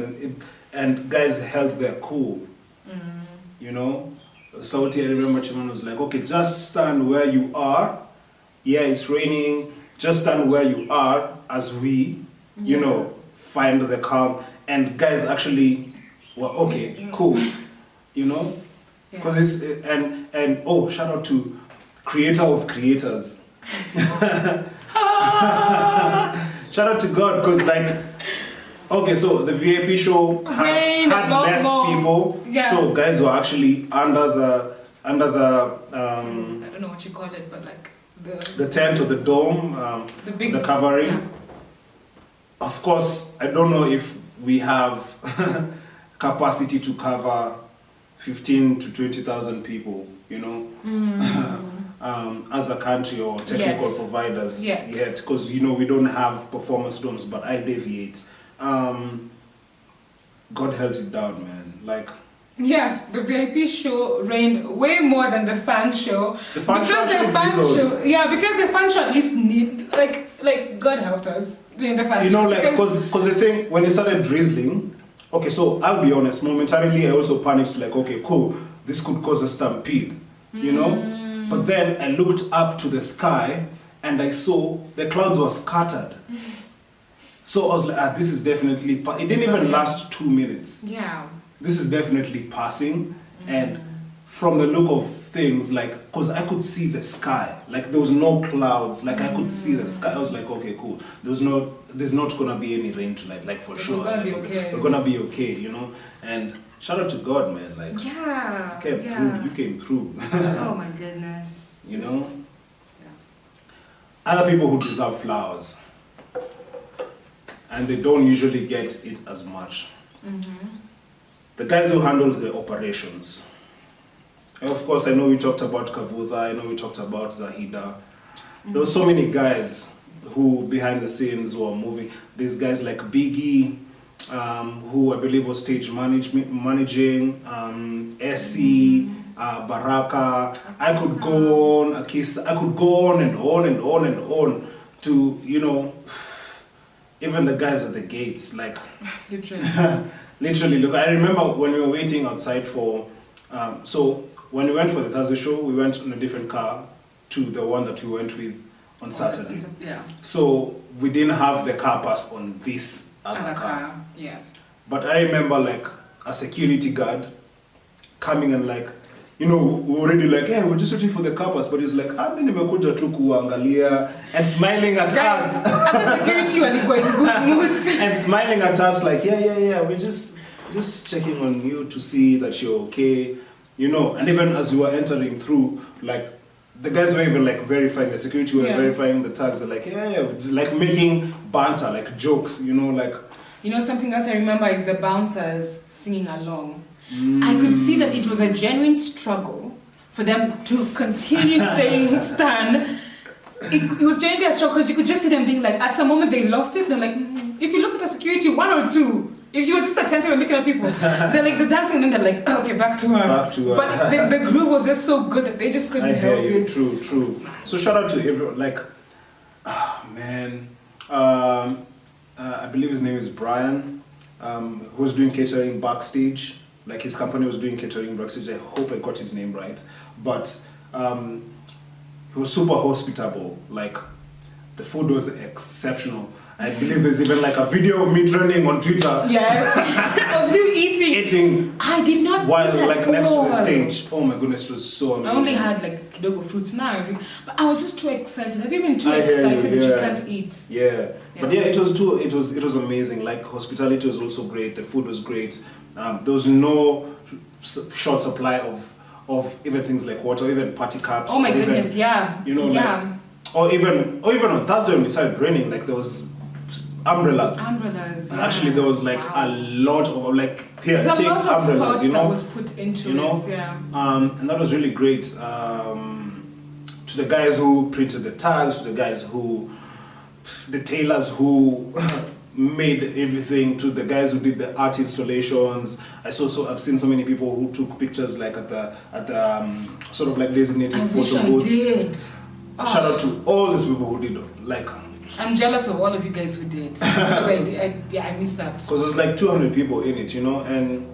and guys held their cool. Sauti, I remember Chiman was like, okay, just stand where you are. Yeah, it's raining. Just stand where you are as we, find the calm. And guys actually were okay, cool. Because it's, and shout out to creator of creators. Shout out to God, because like, okay, so the VIP show had less people, so guys were actually under the I don't know what you call it, but like the tent or the dome, the covering. Yeah. Of course, I don't know if we have capacity to cover 15 to 20,000 people, as a country or technical providers yet, because we don't have performance domes, but I deviate. God held it down, man. Like, yes, the VIP show reigned way more than the fan show. The fan show, because the fan show at least need like God helped us during the fan show. Because the thing, when it started drizzling, okay, so I'll be honest, momentarily I also panicked, like, okay, cool, this could cause a stampede, But then I looked up to the sky and I saw the clouds were scattered. So I was like, this is definitely, it didn't even last 2 minutes. Yeah. This is definitely passing. And from the look of things, like, because I could see the sky, like there was no clouds, like I could see the sky. I was like, okay, cool. There's not gonna be any rain tonight, like for sure. We're gonna be okay. We're gonna be okay, And shout out to God, man. Like, you came through. Oh my goodness. Other people who deserve flowers, and they don't usually get it as much. The guys who handle the operations. And of course, I know we talked about Kavutha, I know we talked about Zahida. There were so many guys who behind the scenes were moving. These guys like Biggie, who I believe was stage managing, Essie, Baraka. I could go on, Akisa. I could go on and on and on and on to, even the guys at the gates, like literally. Look, I remember when we were waiting outside for, so when we went for the Thursday show, we went in a different car to the one that we went with on Saturday. Yeah. So we didn't have the car pass on this other car. Yes. But I remember like a security guard coming and like, we were already like, hey, we're just waiting for the car pass, but he's like, nimekuja tu kuangalia, and smiling at us. After security, walikuwa in good moods. And smiling at us like, yeah, we're just checking on you to see that you're okay, And even as we were entering through, like, the guys were even like verifying, the security were verifying the tags, they're like, like making banter, like jokes, like. Something else I remember is the bouncers singing along. I could see that it was a genuine struggle for them to continue staying stand. It was genuinely a struggle because you could just see them being like, at some moment they lost it. They're like, if you looked at the security, 1 or 2, if you were just attentive and looking at people, they're like, the dancing, and then they're like, okay, back to work. But the groove was just so good that they just couldn't help it. True. So shout out to everyone. Like, man, I believe his name is Brian. who was doing catering backstage. Like his company was doing catering backstage. I hope I got his name right. But he was super hospitable. Like the food was exceptional. I believe there's even like a video of me trending on Twitter. Yes. Of you eating. I did not while eat at like next to all. the stage. Oh my goodness, it was so amazing. I only had like kidogo fruits now, but I was just too excited. Have you been too excited that you can't eat? Yeah. But yeah, it was amazing. Like hospitality was also great. The food was great. There was no short supply of even things like water, even party cups. Oh my goodness, yeah. You know, like, or even on Thursday when it started raining, like there was umbrellas. Yeah. Actually, there was like a lot of like here, there's take a lot of umbrellas. thought You know, that was put into it. Yeah. And that was really great. To the guys who printed the tags, to the guys the tailors who made everything, to the guys who did the art installations. I've seen so many people who took pictures like at the sort of like designated photo booths. I did. Shout out to all these people who did like. I'm jealous of all of you guys who did because I missed that. Because there's like 200 people in it, you know, and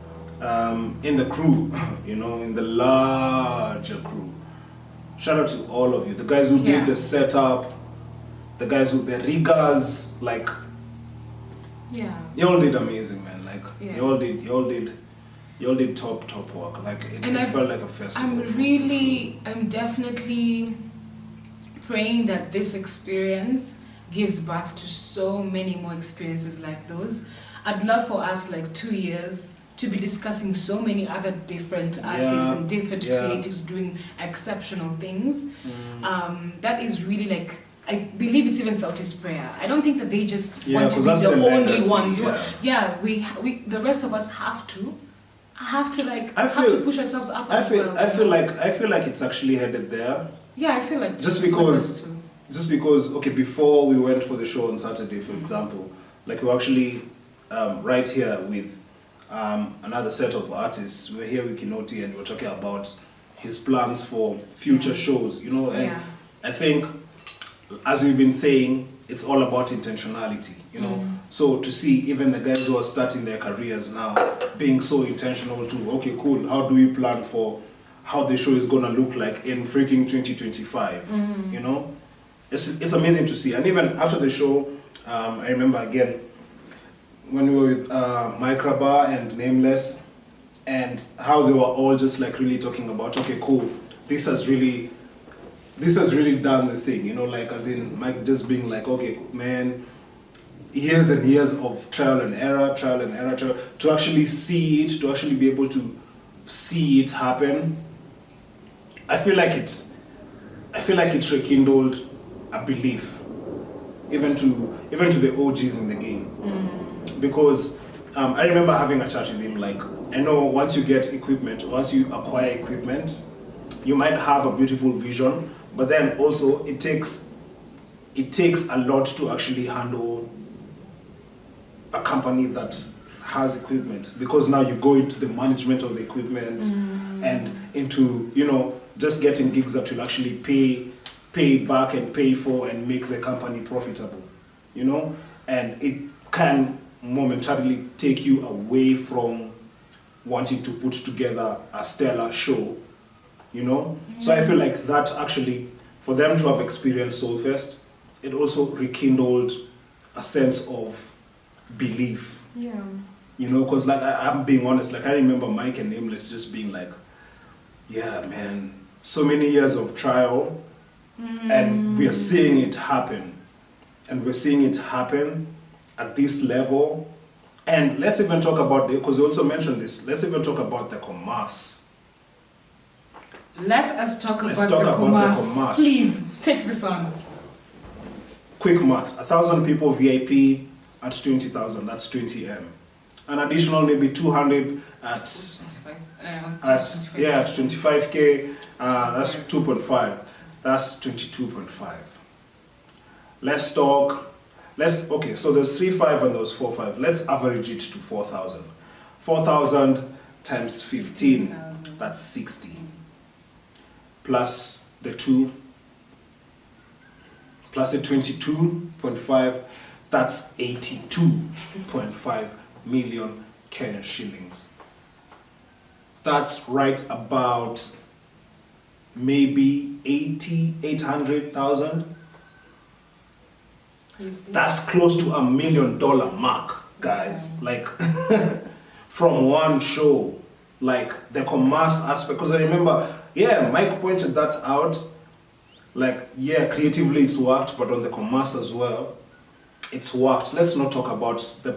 in the crew, you know, in the larger crew. Shout out to all of you, the guys who did the setup, the guys who the riggers, like. Yeah. You all did amazing, man. Like you all did top work. Like it felt like a festival. I'm definitely praying that this experience gives birth to so many more experiences like those. I'd love for us, like 2 years, to be discussing so many other different artists and different creatives doing exceptional things. That is really like, I believe it's even Sauti's prayer. I don't think that they just want to be the only ones. We the rest of us have to push ourselves up as well. I feel like it's actually headed there. Yeah, I feel like just because okay, before we went for the show on Saturday, for example, like we were actually right here with another set of artists. We were here with Kinoti and we were talking about his plans for future shows, you know, and I think, as we've been saying, it's all about intentionality, you know. So to see even the guys who are starting their careers now being so intentional to, okay, cool, how do we plan for how the show is gonna look like in freaking 2025, you know? It's amazing to see. And even after the show, I remember again, when we were with Microbar and Nameless, and how they were all just like really talking about, okay, cool, this has really done the thing, you know, like as in Mike just being like, okay, man, years and years of trial and error, to actually see it, to actually be able to see it happen. I feel like it's rekindled a belief, even to the OGs in the game, because I remember having a chat with him. Like, I know once you get equipment, once you acquire equipment, you might have a beautiful vision, but then also it takes a lot to actually handle a company that has equipment, because now you go into the management of the equipment and into, you know, just getting gigs that will actually pay back and pay for and make the company profitable, you know, and it can momentarily take you away from wanting to put together a stellar show, you know. So I feel like that actually, for them to have experienced Solfest, it also rekindled a sense of belief. Yeah. You know, because like I'm being honest, like I remember Mike and Nameless just being like, yeah, man, so many years of trial, and we are seeing it happen. And we're seeing it happen at this level. And let's even talk about because you also mentioned this, let's even talk about the commerce. Let us talk about the commerce. Please, take this on. Quick math, 1,000 people VIP at 20,000, that's 20M. An additional maybe 200 at 25K, that's 2.5, that's 22.5. Okay, so there's 3.5 and there was 4.5. Let's average it to 4,000. 4,000 times 15, that's 60. Plus the 2, plus the 22.5, that's 82.5 million Kenya shillings. That's right about maybe 800,000. That's close to $1 million mark, guys. Like from one show, like the commerce aspect. Because I remember, Mike pointed that out. Like, creatively it's worked, but on the commerce as well, it's worked. Let's not talk about the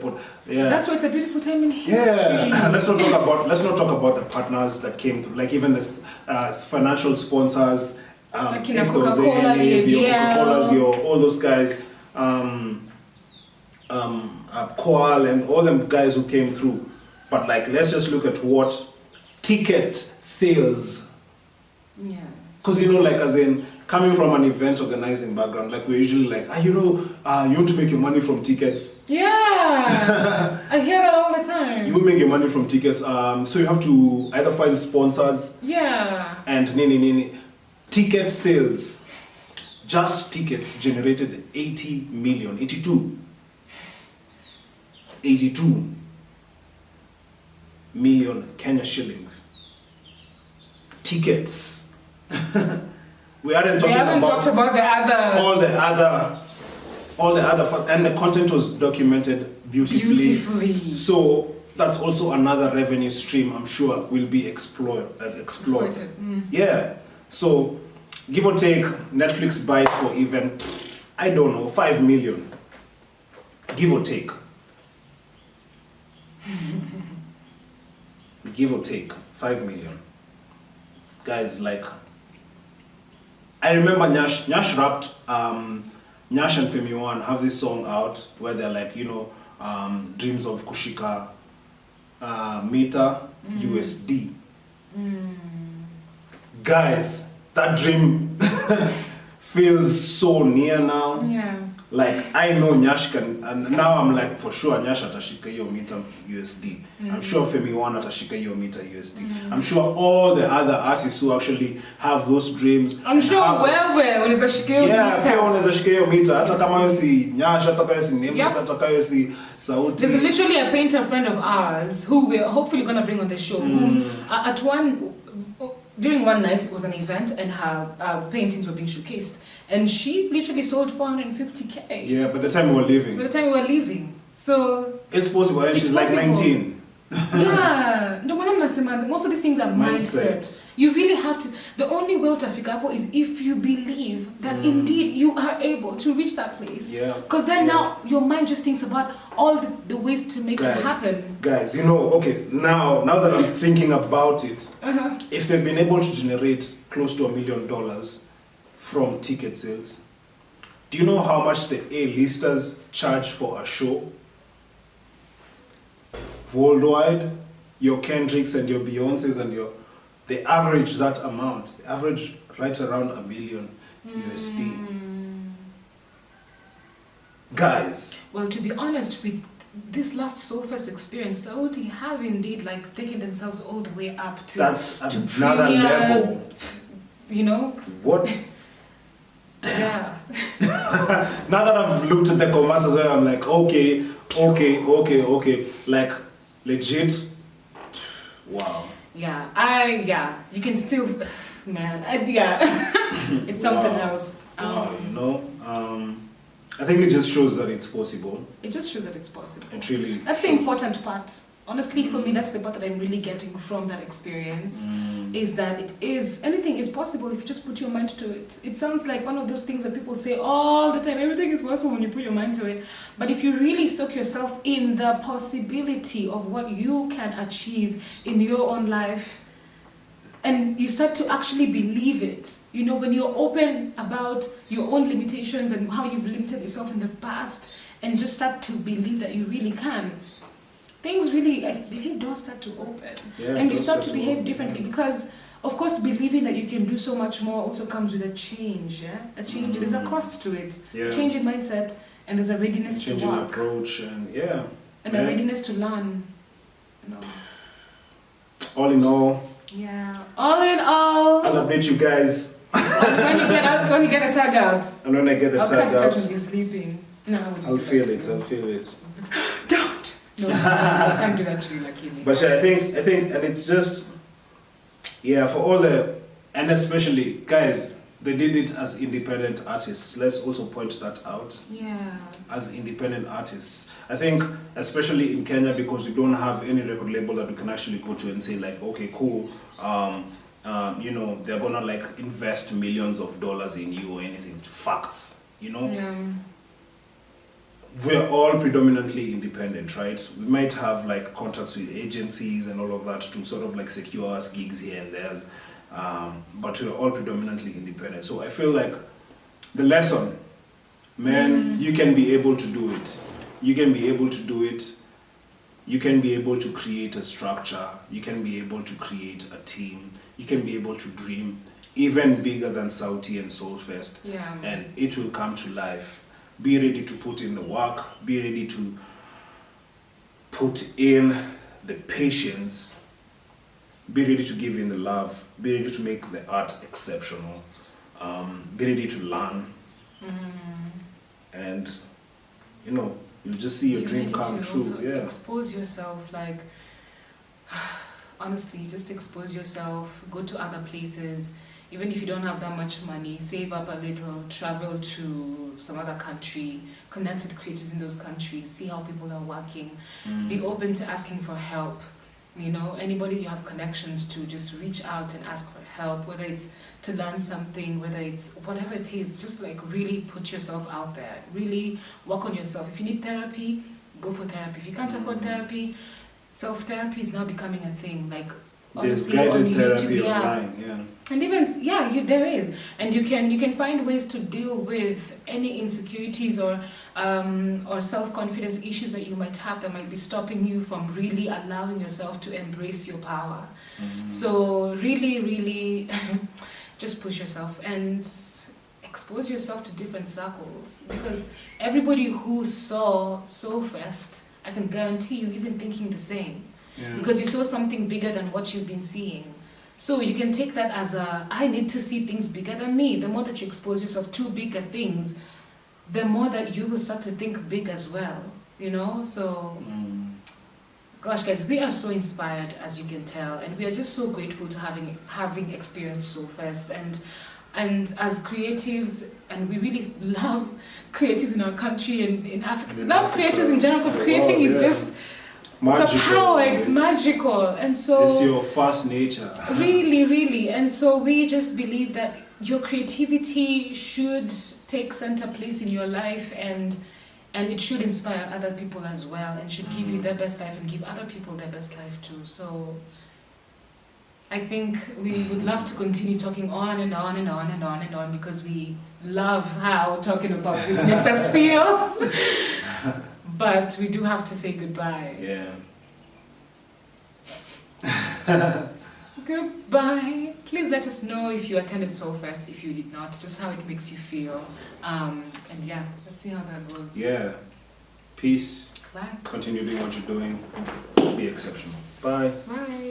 That's why it's a beautiful time in history. Let's not talk about the partners that came through, like even the financial sponsors, like Coca-Cola, Coca-Cola's, all those guys, Koal and all them guys who came through. But like, let's just look at what ticket sales. Yeah. Because like as in coming from an event organizing background, like we're usually like, you want to make your money from tickets. Yeah, I hear that all the time. You will make your money from tickets. So you have to either find sponsors. Yeah. And ticket sales. Just tickets generated 82 million Kenya shillings. Tickets. We haven't talked about all the other, and the content was documented beautifully. So that's also another revenue stream I'm sure will be explored. Yeah. So give or take, Netflix buys for even, I don't know, 5 million. Give or take. Give or take, 5 million. Guys, like, I remember Nyash rapped, Nyash and Femi One have this song out where they're like, dreams of Kushika meter USD. Guys, that dream feels so near now. Yeah. Like, I know Nyash can, and now I'm like, for sure, Nyash atashika yo meter USD. I'm sure Femi One atashika yo meter USD. I'm sure all the other artists who actually have those dreams. I'm sure when it's a shikeo meter. Yeah, pia unaweza shika hiyo meter. Hata kama yo si Nyash, hata kama yo si Nameless, hata kama yo si Sauti. There's literally a painter friend of ours who we're hopefully going to bring on the show. Who, during one night, it was an event, and her paintings were being showcased. And she literally sold 450K. Yeah, by the time we were leaving. So it's possible, and she's like 19. Yeah, most of these things are mindset. You really have to. The only way to figure out is if you believe that indeed you are able to reach that place. Yeah. Because then now your mind just thinks about all the ways to make it happen. Guys, okay, now that I'm thinking about it, if they've been able to generate close to $1 million from ticket sales, do you know how much the A-listers charge for a show? Worldwide, your Kendricks and your Beyoncés and they average that amount. They average right around $1 million USD. Guys. Well, to be honest, with this last Solfest experience, Sauti have indeed taken themselves all the way up to that's another level. What? Yeah. Now that I've looked at the commerce as well, I'm like, okay. Like, legit. Wow. Yeah. You can still, man. It's something else. Wow. I think it just shows that it's possible. It just shows that it's possible. It really. That's the important part. Honestly, for me, that's the part that I'm really getting from that experience, is that anything is possible if you just put your mind to it. It sounds like one of those things that people say all the time, everything is possible when you put your mind to it. But if you really soak yourself in the possibility of what you can achieve in your own life, and you start to actually believe it, when you're open about your own limitations and how you've limited yourself in the past, and just start to believe that you really can, things really, I believe, doors start to open. Yeah, and you start to behave differently because, of course, believing that you can do so much more also comes with a change. A change, there's a cost to it. A change in mindset, and there's a readiness to work. Change in approach, and a readiness to learn. All in all. Yeah. All in all. I'll update you guys. when you get a tag out. And when I get the tag out. When you're sleeping. No. I'll feel it. Don't No, I can't do that to you, luckily. But yeah, I think, and it's just, yeah, for all and especially, guys, they did it as independent artists. Let's also point that out. Yeah. As independent artists. I think, especially in Kenya, because we don't have any record label that we can actually go to and say like, okay, cool, they're gonna like invest millions of dollars in you or anything. Facts, Yeah. We're all predominantly independent, right? We might have like contracts with agencies and all of that to sort of like secure us gigs here and there, but we're all predominantly independent. So I feel like the lesson, man, you can be able to do it. You can be able to do it. You can be able to create a structure. You can be able to create a team. You can be able to dream even bigger than Sauti and Solfest. Yeah. And it will come to life. Be ready to put in the work. Be ready to put in the patience. Be ready to give in the love. Be ready to make the art exceptional. Be ready to learn. And, you'll just see your dream come true. Yeah. Expose yourself, like, honestly, just expose yourself. Go to other places. Even if you don't have that much money, save up a little, travel to some other country, connect with creators in those countries, see how people are working. Be open to asking for help. Anybody you have connections to, just reach out and ask for help, whether it's to learn something, whether it's whatever it is, just like really put yourself out there, really work on yourself. If you need therapy, go for therapy. If you can't afford therapy, self-therapy is now becoming a thing. Like, there's honestly, on guided therapy YouTube, online, yeah. And even, there is. And you can find ways to deal with any insecurities or self-confidence issues that you might have that might be stopping you from really allowing yourself to embrace your power. So really, really just push yourself and expose yourself to different circles. Because everybody who saw Solfest, I can guarantee you, isn't thinking the same. Yeah. Because you saw something bigger than what you've been seeing. So you can take that as I need to see things bigger than me. The more that you expose yourself to bigger things, the more that you will start to think big as well, So, gosh, guys, we are so inspired, as you can tell, and we are just so grateful to having experienced Solfest. And as creatives, and we really love creatives in our country and in Africa. We love creatives in general, because creating is just... Magical. It's a power, it's magical. And so it's your first nature. Really, really. And so we just believe that your creativity should take center place in your life, and it should inspire other people as well, and should give you their best life and give other people their best life too. So I think we would love to continue talking on and on and on and on and on, because we love how talking about this makes us feel. But we do have to say goodbye. Yeah. Goodbye. Please let us know if you attended Solfest, if you did not, just how it makes you feel. And yeah, let's see how that goes. Yeah. Peace. Bye. Continue doing what you're doing. Be exceptional. Bye. Bye.